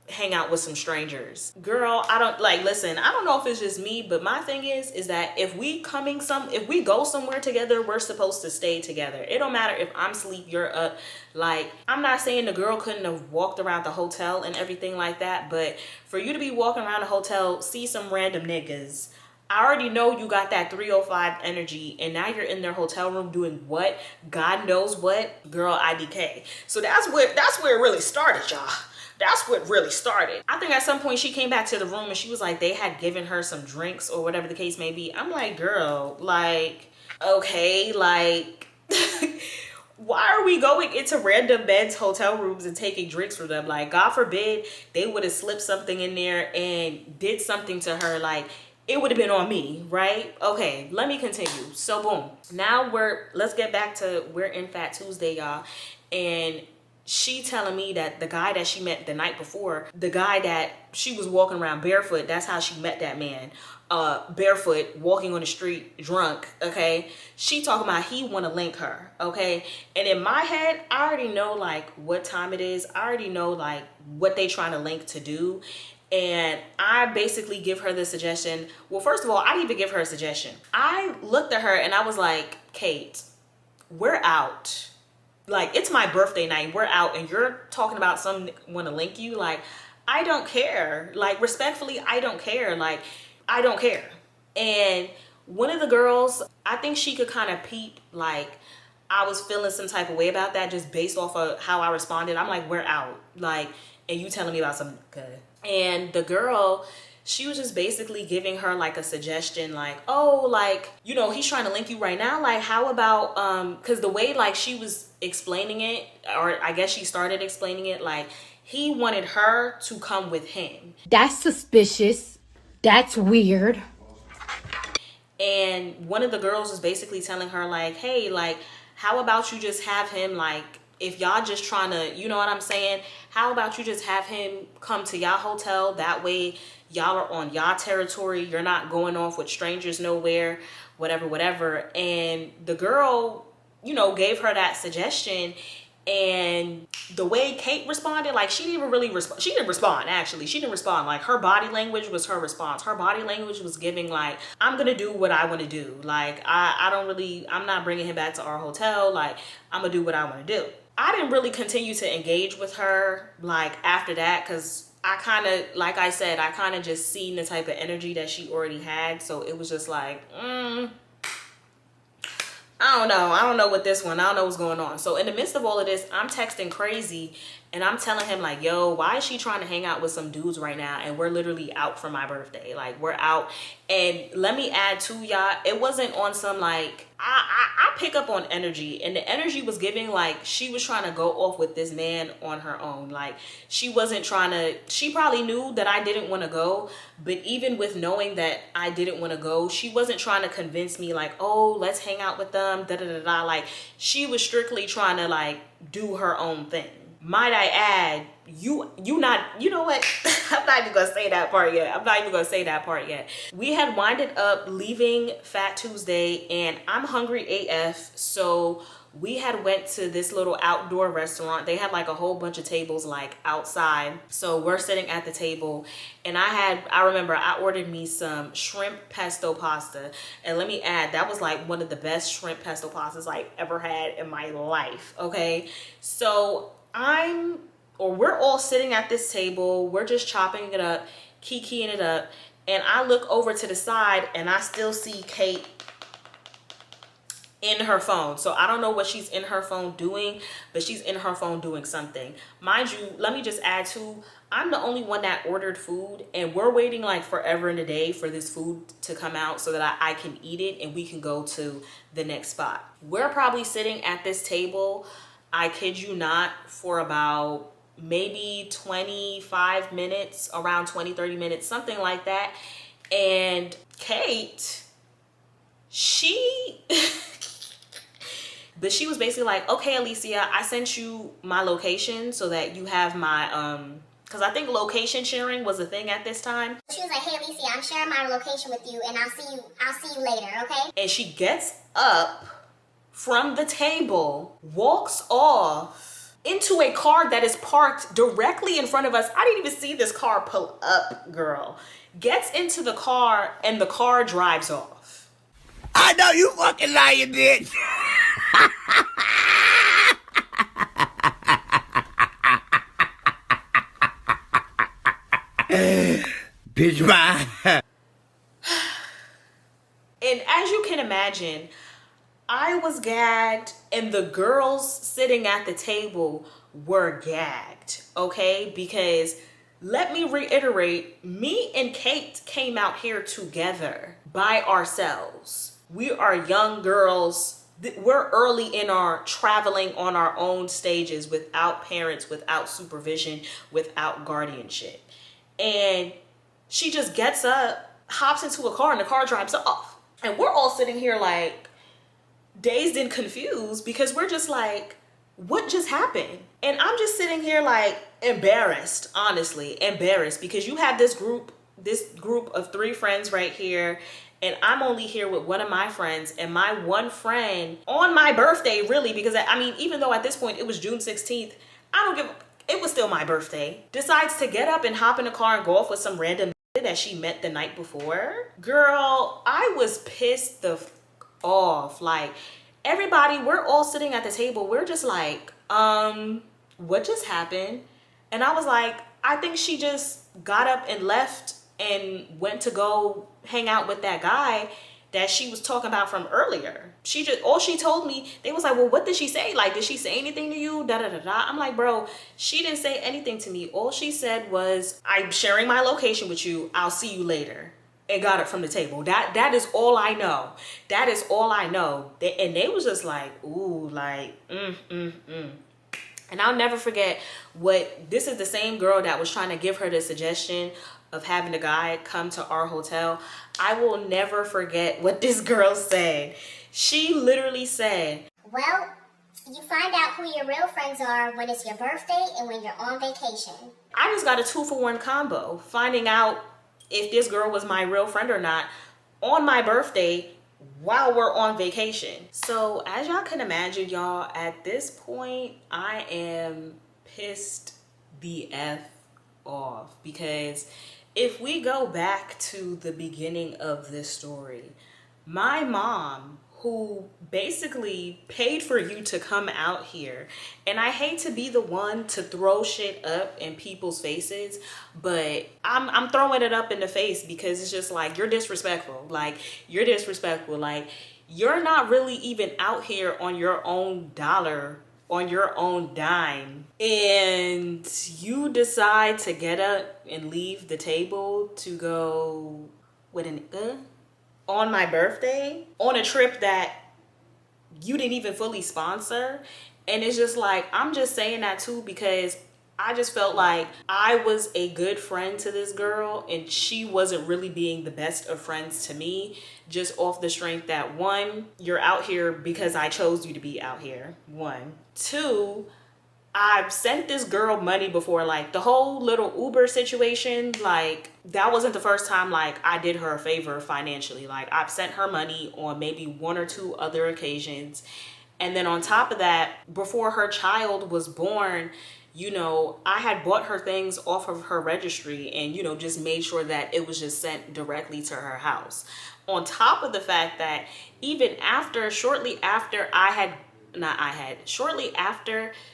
hang out with some strangers. Girl, I don't, like, listen, I don't know if it's just me, but my thing is that if we go somewhere together, we're supposed to stay together. It don't matter if I'm asleep, you're up. Like, I'm not saying the girl couldn't have walked around the hotel and everything like that, but for you to be walking around the hotel, see some random niggas, I already know you got that 305 energy, and now you're in their hotel room doing what? God knows what. Girl, IDK. So that's where it really started, y'all. That's what really started. I think at some point she came back to the room and she was like, they had given her some drinks or whatever the case may be. I'm like, girl, like, okay, like, why are we going into random men's hotel rooms and taking drinks from them? Like, God forbid they would have slipped something in there and did something to her. Like, it would have been on me, right? Okay, let me continue. So boom, now let's get back to, we're in Fat Tuesday, y'all. And she telling me that the guy that she met the night before, the guy that she was walking around barefoot, that's how she met that man, barefoot, walking on the street, drunk, okay? She talking about he want to link her, okay? And in my head, I already know, like, what time it is. I already know, like, what they trying to link to do. And I basically give her the suggestion. Well, first of all, I didn't even give her a suggestion. I looked at her and I was like, Kate, we're out. Like, it's my birthday night, we're out, and you're talking about someone want to link you. Like, I don't care. Like, respectfully, I don't care. Like, I don't care. And one of the girls, I think she could kind of peep, like, I was feeling some type of way about that just based off of how I responded. I'm like, we're out. Like, and you telling me about something good. And the girl, she was just basically giving her like a suggestion, like, oh, like, you know, he's trying to link you right now. Like, how about, because the way like she was explaining it, or I guess she started explaining it, like, he wanted her to come with him. That's suspicious. That's weird. And one of the girls was basically telling her like, hey, like, how about you just have him, like, if y'all just trying to, you know what I'm saying? How about you just have him come to y'all hotel? That way y'all are on y'all territory. You're not going off with strangers nowhere, whatever, whatever. And the girl, you know, gave her that suggestion. And the way Kate responded, like, she didn't even really respond. She didn't respond, actually. She didn't respond. Like, her body language was her response. Her body language was giving, like, I'm going to do what I want to do. Like, I'm not bringing him back to our hotel. Like, I'm going to do what I want to do. I didn't really continue to engage with her, like, after that, because I kind of, like I said, I kind of just seen the type of energy that she already had. So it was just like, I don't know with this one. I don't know what's going on. So in the midst of all of this, I'm texting crazy And I'm telling him like, yo, why is she trying to hang out with some dudes right now? And we're literally out for my birthday. Like, we're out. And let me add to y'all, it wasn't on some like, I pick up on energy, and the energy was giving like she was trying to go off with this man on her own. Like, she wasn't trying to, she probably knew that I didn't want to go, but even with knowing that I didn't want to go, she wasn't trying to convince me like, oh, let's hang out with them, da da da da. Like, she was strictly trying to like do her own thing. Might I add, you know what? I'm not even gonna say that part yet. We had winded up leaving Fat Tuesday, and I'm hungry AF, so we had went to this little outdoor restaurant. They had like a whole bunch of tables like outside, so we're sitting at the table, and I remember I ordered me some shrimp pesto pasta, and let me add, that was like one of the best shrimp pesto pastas I ever had in my life. Okay, so we're all sitting at this table, we're just chopping it up, kikiing it up, and I look over to the side and I still see Kate in her phone. So I don't know what she's in her phone doing, but she's in her phone doing something. Mind you, let me just add to, I'm the only one that ordered food, and we're waiting like forever in a day for this food to come out so that I can eat it and we can go to the next spot. We're probably sitting at this table, I kid you not, for about maybe 25 minutes, around 20-30 minutes, something like that. And Kate, but she was basically like, okay, Alicia, I sent you my location so that you have my because I think location sharing was a thing at this time. She was like, hey Alicia, I'm sharing my location with you, and I'll see you later, okay? And she gets up from the table, walks off into a car that is parked directly in front of us. I didn't even see this car pull up, girl. Gets into the car, and the car drives off. I know you fucking lying, bitch. Bitch, bye. And as you can imagine, I was gagged, and the girls sitting at the table were gagged, okay? Because let me reiterate, me and Kate came out here together by ourselves. We are young girls. We're early in our traveling on our own stages without parents, without supervision, without guardianship. And she just gets up, hops into a car, and the car drives off. And we're all sitting here like dazed and confused, because we're just like, what just happened? And I'm just sitting here like embarrassed, honestly, embarrassed, because you have this group of 3 friends right here, and I'm only here with one of my friends, and my one friend on my birthday, really, because I mean, even though at this point it was June 16th, it was still my birthday, decides to get up and hop in the car and go off with some random that she met the night before. Girl, I was pissed the off. Like, everybody, we're all sitting at the table, we're just like, what just happened? And I was like, I think she just got up and left and went to go hang out with that guy that she was talking about from earlier. All she told me, they was like, well, what did she say? Like, did she say anything to you? Da da da da. I'm like, bro, she didn't say anything to me. All she said was, I'm sharing my location with you, I'll see you later. And got it from the table. That is all I know. That is all I know. And they was just like, ooh, like, And I'll never forget this is the same girl that was trying to give her the suggestion of having a guy come to our hotel. I will never forget what this girl said. She literally said, well, you find out who your real friends are when it's your birthday and when you're on vacation. I just got a 2-for-1 combo, finding out if this girl was my real friend or not on my birthday while we're on vacation. So as y'all can imagine, y'all, at this point, I am pissed the F off, because if we go back to the beginning of this story, my mom, who basically paid for you to come out here, and I hate to be the one to throw shit up in people's faces, but I'm throwing it up in the face because it's just like, you're disrespectful. Like, you're disrespectful. Like, you're not really even out here on your own dollar on your own dime, and you decide to get up and leave the table to go with an on my birthday on a trip that you didn't even fully sponsor. And it's just like, I'm just saying that too because I just felt like I was a good friend to this girl and she wasn't really being the best of friends to me, just off the strength that, one, you're out here because I chose you to be out here, one. Two, I've sent this girl money before, like the whole little Uber situation, like that wasn't the first time like I did her a favor financially. Like I've sent her money on maybe one or two other occasions. And then on top of that, before her child was born, you know, I had bought her things off of her registry and, you know, just made sure that it was just sent directly to her house. On top of the fact that even after, shortly after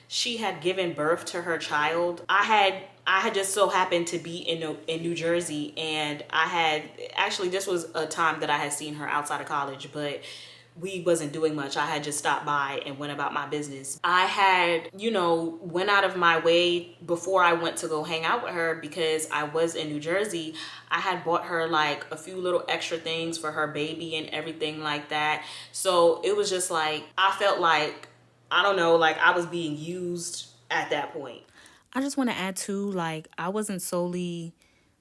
she had given birth to her child, I had just so happened to be in New Jersey, and this was a time that I had seen her outside of college, but we wasn't doing much. I had just stopped by and went about my business. I had, you know, went out of my way before I went to go hang out with her because I was in New Jersey. I had bought her like a few little extra things for her baby and everything like that. So it was just like, I felt like, I don't know, like I was being used at that point. I just want to add too, like, I wasn't solely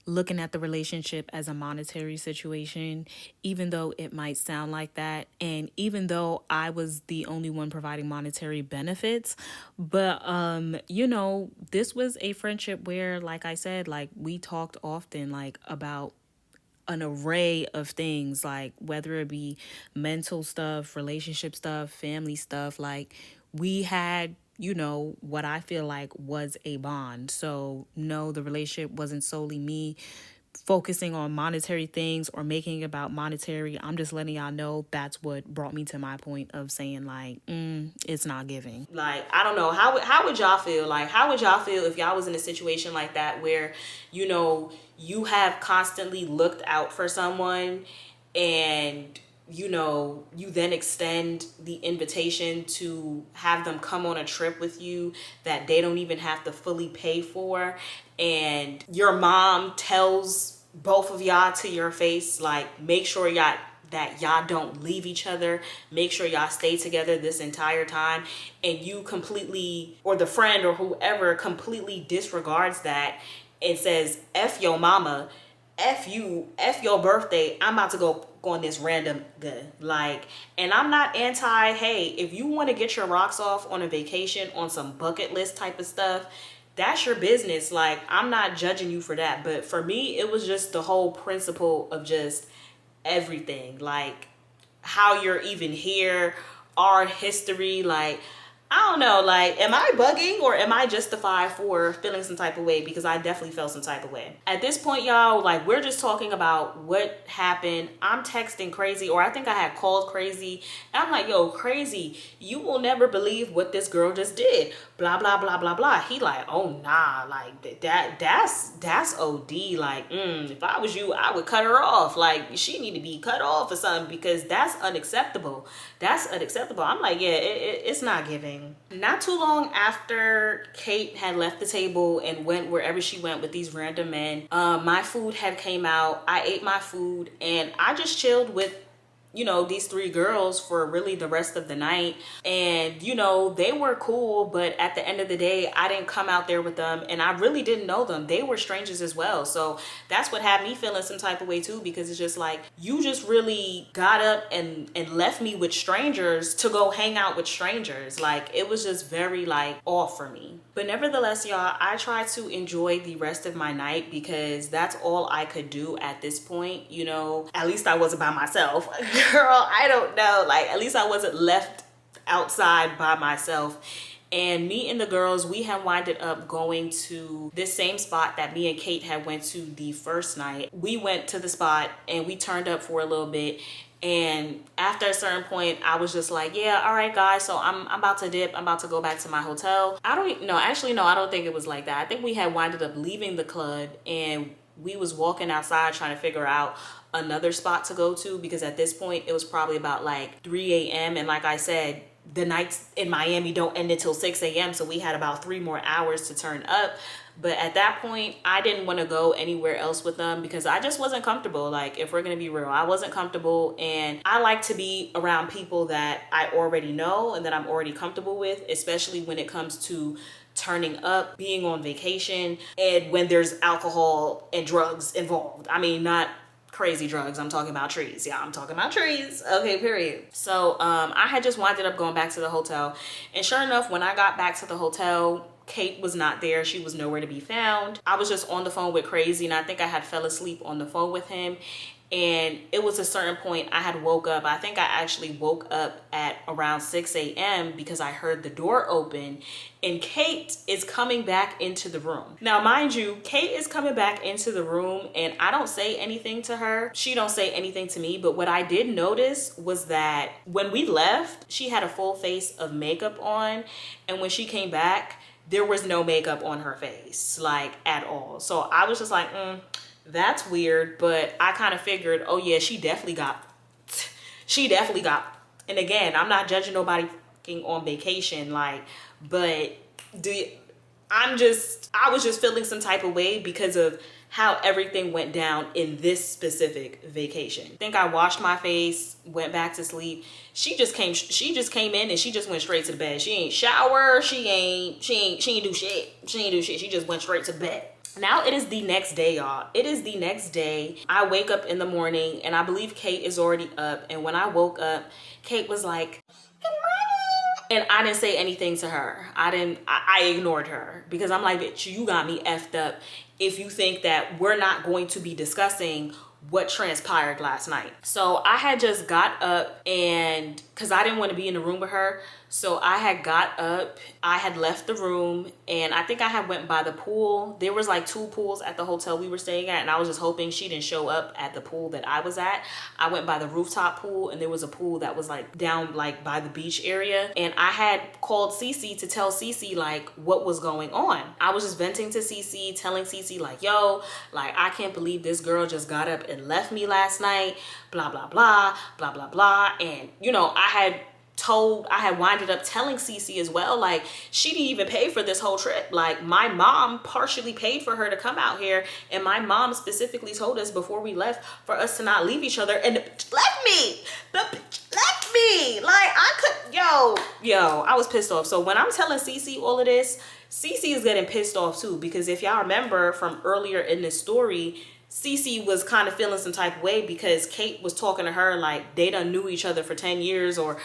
looking at the relationship as a monetary situation, even though it might sound like that. And even though I was the only one providing monetary benefits, but, you know, this was a friendship where, like I said, like we talked often, like about an array of things, like whether it be mental stuff, relationship stuff, family stuff. Like we had, you know, what I feel like was a bond. So no, the relationship wasn't solely me focusing on monetary things or making it about monetary. I'm just letting y'all know that's what brought me to my point of saying like, it's not giving. Like, I don't know, how would y'all feel? Like, how would y'all feel if y'all was in a situation like that where, you know, you have constantly looked out for someone and, you know, you then extend the invitation to have them come on a trip with you that they don't even have to fully pay for, and your mom tells both of y'all to your face, like, make sure y'all don't leave each other, make sure y'all stay together this entire time, and you completely, or the friend or whoever completely disregards that and says, F your mama, F you, F your birthday, I'm about to go on this random good. Like, and I'm not anti, hey, if you want to get your rocks off on a vacation on some bucket list type of stuff, that's your business. Like, I'm not judging you for that. But for me, it was just the whole principle of just everything, like how you're even here, our history. Like, I don't know, like, am I bugging or am I justified for feeling some type of way? Because I definitely felt some type of way. At this point, y'all, like, we're just talking about what happened. I'm texting Crazy, or I think I had called Crazy. And I'm like, yo, Crazy, you will never believe what this girl just did. Blah, blah, blah, blah, blah. He like, oh, nah, like, that's OD. Like, if I was you, I would cut her off. Like, she need to be cut off or something because that's unacceptable. That's unacceptable. I'm like, yeah, it's not giving. Not too long after Kate had left the table and went wherever she went with these random men, my food had came out. I ate my food and I just chilled with, you know, these three girls for really the rest of the night. And, you know, they were cool, but at the end of the day, I didn't come out there with them and I really didn't know them. They were strangers as well. So that's what had me feeling some type of way too, because it's just like, you just really got up and left me with strangers to go hang out with strangers. Like, it was just very like off for me. But nevertheless, y'all, I tried to enjoy the rest of my night because that's all I could do at this point. You know, at least I wasn't by myself. Girl, I don't know. Like, at least I wasn't left outside by myself. And me and the girls, we had winded up going to this same spot that me and Kate had went to the first night. We went to the spot and we turned up for a little bit. And after a certain point, I was just like, yeah, all right, guys, so I'm about to dip. I'm about to go back to my hotel. I don't know. Actually, no, I don't think it was like that. I think we had winded up leaving the club and we was walking outside trying to figure out another spot to go to, because at this point it was probably about like 3 a.m. and like I said, the nights in Miami don't end until 6 a.m. So we had about 3 more hours to turn up. But at that point, I didn't want to go anywhere else with them because I just wasn't comfortable. Like, if we're going to be real, I wasn't comfortable. And I like to be around people that I already know and that I'm already comfortable with, especially when it comes to turning up, being on vacation, and when there's alcohol and drugs involved. I mean, not crazy drugs. I'm talking about trees. Yeah, I'm talking about trees. Okay, period. So I had just winded up going back to the hotel. And sure enough, when I got back to the hotel, Kate was not there. She was nowhere to be found. I was just on the phone with Crazy, and I think I had fell asleep on the phone with him. And it was a certain point I had woke up. I think I actually woke up at around 6 a.m. because I heard the door open and Kate is coming back into the room. Now, mind you, Kate is coming back into the room and I don't say anything to her. She don't say anything to me. But what I did notice was that when we left, she had a full face of makeup on. And when she came back, there was no makeup on her face, like at all. So I was just like, that's weird. But I kind of figured, oh yeah, she definitely got, and again, I'm not judging nobody on vacation, like, but I was just feeling some type of way because of how everything went down in this specific vacation. I think I washed my face, went back to sleep. She just came in and she just went straight to the bed. She ain't shower, she ain't do shit. She just went straight to bed. Now it is the next day, y'all. It is the next day. I wake up in the morning and I believe Kate is already up. And when I woke up, Kate was like, "Good morning." And I didn't say anything to her. I ignored her because I'm like, bitch, you got me effed up if you think that we're not going to be discussing what transpired last night. So I had just got up, and because I didn't want to be in the room with her, so I had got up, I had left the room, and I think I had went by the pool. There was like 2 pools at the hotel we were staying at, and I was just hoping she didn't show up at the pool that I was at. I went by the rooftop pool, and there was a pool that was like down like by the beach area, and I had called Cece to tell Cece like what was going on. I was just venting to Cece, telling Cece like, yo, like, I can't believe this girl just got up and left me last night, blah blah blah blah blah blah. And you know, I had winded up telling Cece as well, like, she didn't even pay for this whole trip. Like, my mom partially paid for her to come out here, and my mom specifically told us before we left for us to not leave each other, and the bitch left me. Like, I could, yo, I was pissed off. So when I'm telling Cece all of this, Cece is getting pissed off too, because if y'all remember from earlier in this story, Cece was kind of feeling some type of way because Kate was talking to her like they done knew each other for 10 years or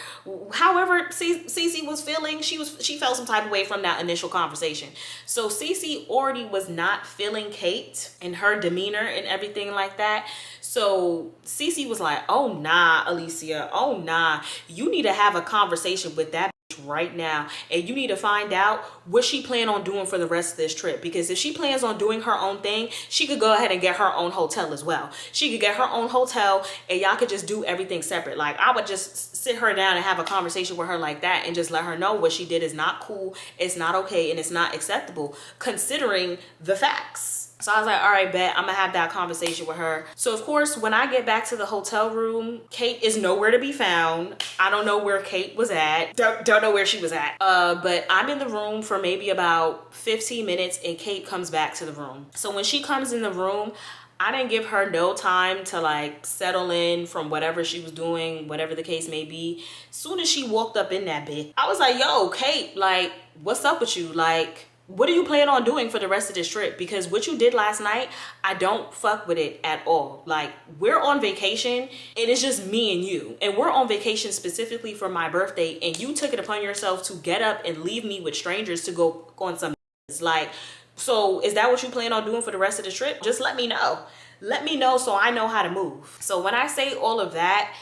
however Cece was feeling. She felt some type of way from that initial conversation. So Cece already was not feeling Kate and her demeanor and everything like that. So Cece was like, oh nah, Alicia, oh nah, you need to have a conversation with that right now, and you need to find out what she plan on doing for the rest of this trip, because if she plans on doing her own thing, she could go ahead and get her own hotel as well. She could get her own hotel and y'all could just do everything separate. Like, I would just sit her down and have a conversation with her like that and just let her know what she did is not cool, it's not okay, and it's not acceptable considering the facts. So I was like, all right, bet, I'm gonna have that conversation with her. So of course, when I get back to the hotel room, Kate is nowhere to be found. I don't know where Kate was at. Don't know where she was at. But I'm in the room for maybe about 15 minutes and Kate comes back to the room. So when she comes in the room, I didn't give her no time to like settle in from whatever she was doing, whatever the case may be. Soon as she walked up in that bitch, I was like, yo, Kate, like, what's up with you? Like, what are you planning on doing for the rest of this trip? Because what you did last night, I don't fuck with it at all. Like, we're on vacation and it's just me and you. And we're on vacation specifically for my birthday, and you took it upon yourself to get up and leave me with strangers to go on some like, so is that what you plan on doing for the rest of the trip? Just let me know. Let me know so I know how to move. So when I say all of that,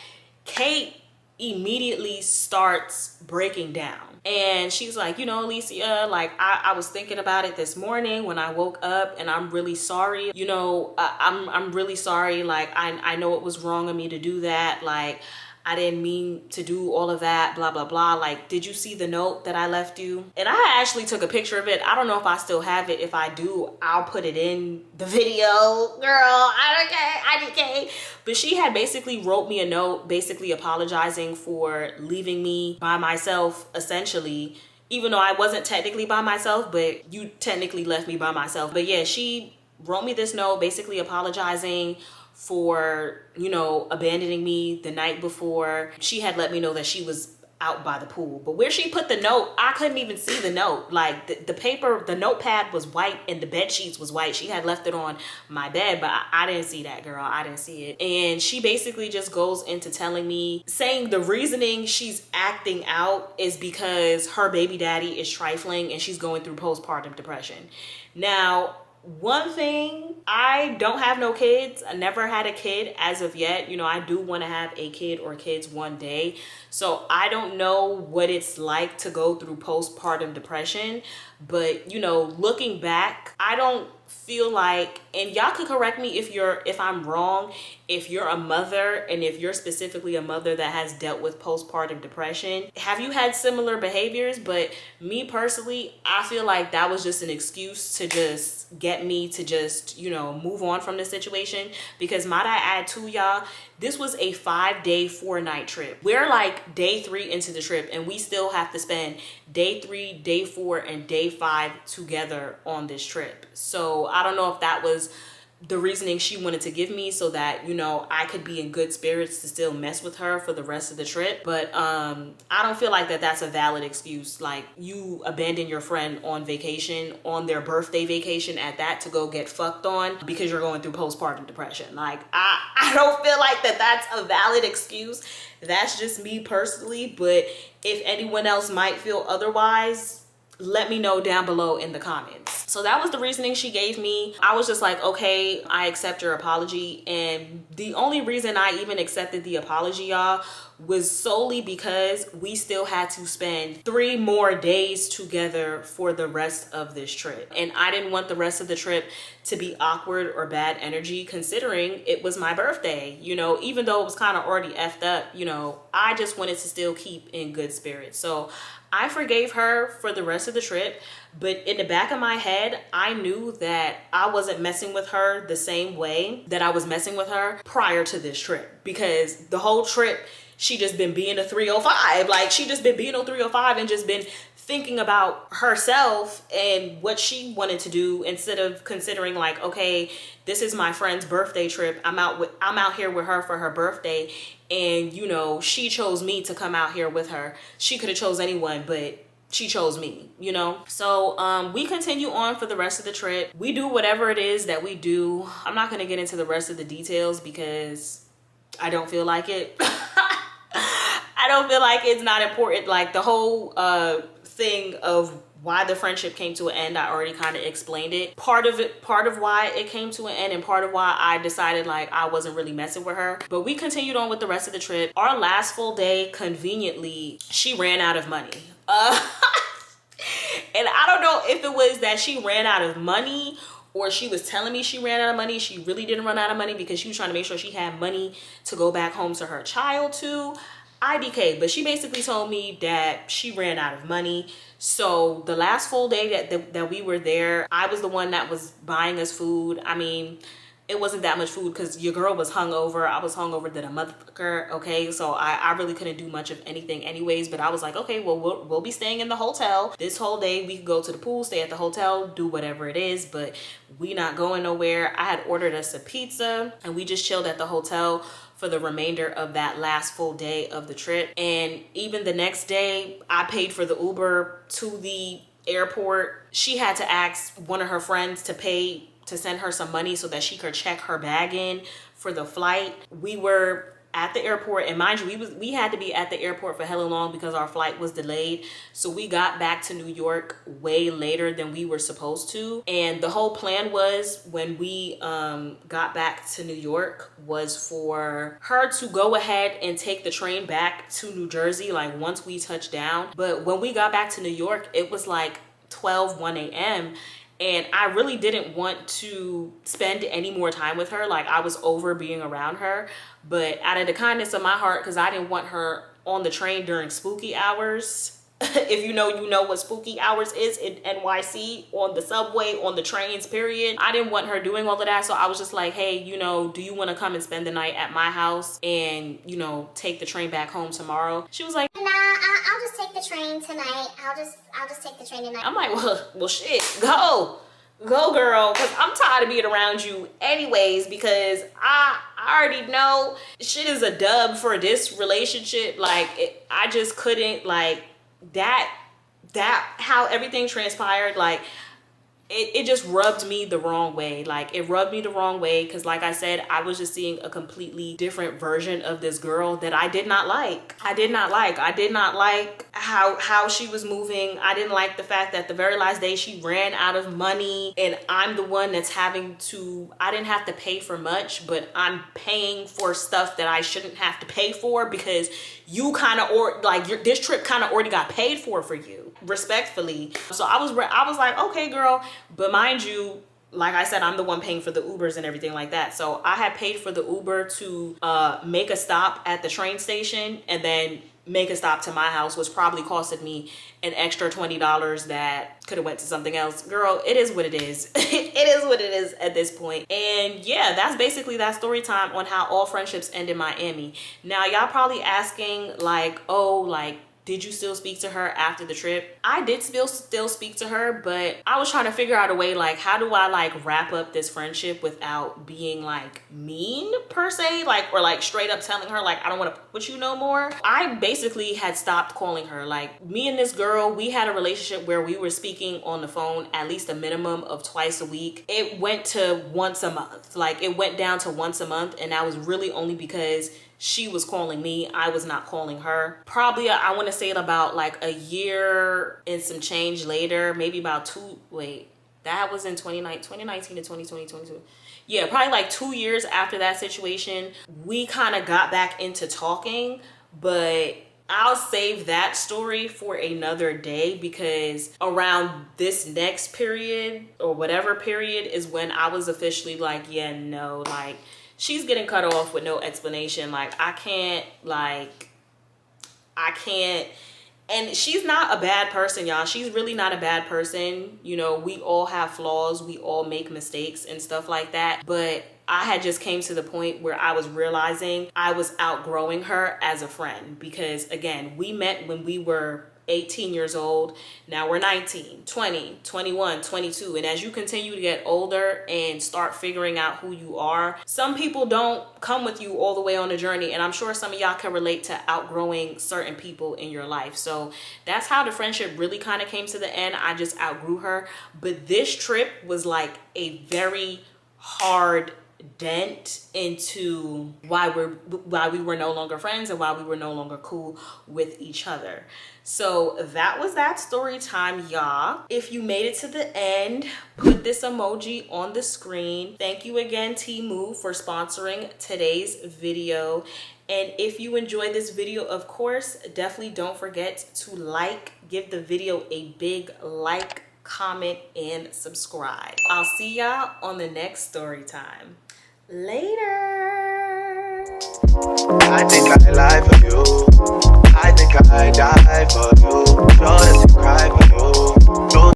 Kate immediately starts breaking down. And she's like, you know, Alicia, like, I was thinking about it this morning when I woke up, and I'm really sorry. You know, I'm really sorry. Like, I know it was wrong of me to do that. Like, I didn't mean to do all of that, blah, blah, blah. Like, did you see the note that I left you? And I actually took a picture of it. I don't know if I still have it. If I do, I'll put it in the video. Girl, I don't care. But she had basically wrote me a note, basically apologizing for leaving me by myself, essentially. Even though I wasn't technically by myself, but you technically left me by myself. But yeah, she wrote me this note basically apologizing for, you know, abandoning me the night before. She had let me know that she was out by the pool, but where she put the note, I couldn't even see the note. Like the paper, the notepad was white and the bed sheets was white. She had left it on my bed, but I didn't see that, girl. I didn't see it. And she basically just goes into telling me, saying the reasoning she's acting out is because her baby daddy is trifling and she's going through postpartum depression. Now, one thing, I don't have no kids. I never had a kid as of yet. You know, I do want to have a kid or kids one day. So I don't know what it's like to go through postpartum depression. But, you know, looking back, I don't feel like, and y'all could correct me if I'm wrong, if you're a mother and if you're specifically a mother that has dealt with postpartum depression, have you had similar behaviors? But me personally, I feel like that was just an excuse to just get me to just, you know, move on from the situation. Because might I add to y'all, this was a 5-day, 4-night trip. We're like day 3 into the trip and we still have to spend day 3, day 4, and day 5 together on this trip. So I don't know if that was the reasoning she wanted to give me so that, you know, I could be in good spirits to still mess with her for the rest of the trip. But I don't feel like that's a valid excuse. Like, you abandon your friend on vacation, on their birthday vacation at that, to go get fucked on because you're going through postpartum depression. Like, I don't feel like that's a valid excuse. That's just me personally. But if anyone else might feel otherwise, let me know down below in the comments. So that was the reasoning she gave me. I was just like, okay, I accept your apology. And the only reason I even accepted the apology, y'all, was solely because we still had to spend 3 more days together for the rest of this trip. And I didn't want the rest of the trip to be awkward or bad energy, considering it was my birthday. You know, even though it was kind of already effed up, you know, I just wanted to still keep in good spirits. So I forgave her for the rest of the trip, but in the back of my head, I knew that I wasn't messing with her the same way that I was messing with her prior to this trip, because the whole trip, she just been being a 305. Like, she just been being a 305 and just been thinking about herself and what she wanted to do, instead of considering like, okay, this is my friend's birthday trip. I'm out here with her for her birthday. And, you know, she chose me to come out here with her. She could have chose anyone, but she chose me, you know? So we continue on for the rest of the trip. We do whatever it is that we do. I'm not going to get into the rest of the details because I don't feel like it. I don't feel like it's not important. Like, the whole thing of why the friendship came to an end, I already kind of explained it. Part of why it came to an end, and part of why I decided like I wasn't really messing with her. But we continued on with the rest of the trip. Our last full day, conveniently, she ran out of money. And I don't know if it was that she ran out of money or she was telling me she ran out of money. She really didn't run out of money because she was trying to make sure she had money to go back home to her child too. IDK, but she basically told me that she ran out of money. So the last full day that we were there, I was the one that was buying us food. I mean, it wasn't that much food because your girl was hungover. I was hungover than a motherfucker, okay? So I really couldn't do much of anything anyways, but I was like, okay, well, we'll be staying in the hotel. This whole day, we could go to the pool, stay at the hotel, do whatever it is, but we not going nowhere. I had ordered us a pizza and we just chilled at the hotel for the remainder of that last full day of the trip. And even the next day, I paid for the Uber to the airport. She had to ask one of her friends to send her some money so that she could check her bag in for the flight. We were at the airport, and mind you, we had to be at the airport for hella long because our flight was delayed. So we got back to New York way later than we were supposed to. And the whole plan was, when we got back to New York, was for her to go ahead and take the train back to New Jersey, like once we touched down. But when we got back to New York, it was like 1 a.m. and I really didn't want to spend any more time with her. Like, I was over being around her, but out of the kindness of my heart, because I didn't want her on the train during spooky hours. If you know what spooky hours is in NYC, on the subway, on the trains, period. I didn't want her doing all of that, so I was just like, hey, you know, do you want to come and spend the night at my house and, you know, take the train back home tomorrow? She was like, nah, I'll just take the train tonight. I'll just take the train tonight. I'm like, well shit, go girl, because I'm tired of being around you anyways, because I already know shit is a dub for this relationship. Like, I just couldn't, like, that how everything transpired, like, it just rubbed me the wrong way. Like, it rubbed me the wrong way because, like I said, I was just seeing a completely different version of this girl that I did not like. I did not like how she was moving. I didn't like the fact that the very last day she ran out of money, and I'm the one that's having to, I didn't have to pay for much, but I'm paying for stuff that I shouldn't have to pay for because you kind of, or like, this trip kind of already got paid for you, respectfully. So I was like, okay, girl. But mind you, like I said, I'm the one paying for the Ubers and everything like that. So I had paid for the Uber to make a stop at the train station and then make a stop to my house, which probably costed me an extra $20 that could have went to something else. Girl, it is what it is. It is what it is at this point. And yeah, that's basically that story time on how all friendships end in Miami. Now, y'all probably asking like, oh, like, did you still speak to her after the trip? I did still speak to her, but I was trying to figure out a way, like, how do I like wrap up this friendship without being like mean per se, like, or like straight up telling her like, I don't want to put you no more. I basically had stopped calling her. Like, me and this girl, we had a relationship where we were speaking on the phone at least a minimum of twice a week. It went to once a month. Like, it went down to once a month, and that was really only because she was calling me, I was not calling her. Probably, I want to say it about like a year and some change later, maybe about that was in 2019 to 2022. Yeah, probably like 2 years after that situation, we kind of got back into talking, but I'll save that story for another day, because around this next period or whatever period is when I was officially like, yeah, no, like, she's getting cut off with no explanation. Like, I can't. And she's not a bad person, y'all. She's really not a bad person. You know, we all have flaws. We all make mistakes and stuff like that. But I had just came to the point where I was realizing I was outgrowing her as a friend. Because, again, we met when we were 18 years old. Now we're 19, 20, 21, 22. And as you continue to get older and start figuring out who you are, some people don't come with you all the way on the journey. And I'm sure some of y'all can relate to outgrowing certain people in your life. So that's how the friendship really kind of came to the end. I just outgrew her. But this trip was like a very hard dent into why we were no longer friends and why we were no longer cool with each other. So that was that story time, y'all. If you made it to the end, put this emoji on the screen. Thank you again, Temu, for sponsoring today's video. And if you enjoyed this video, of course, definitely don't forget to give the video a big like, comment, and subscribe. I'll see y'all on the next story time. Later. I think I lie for you. I think I die for you. Sure to cry for you.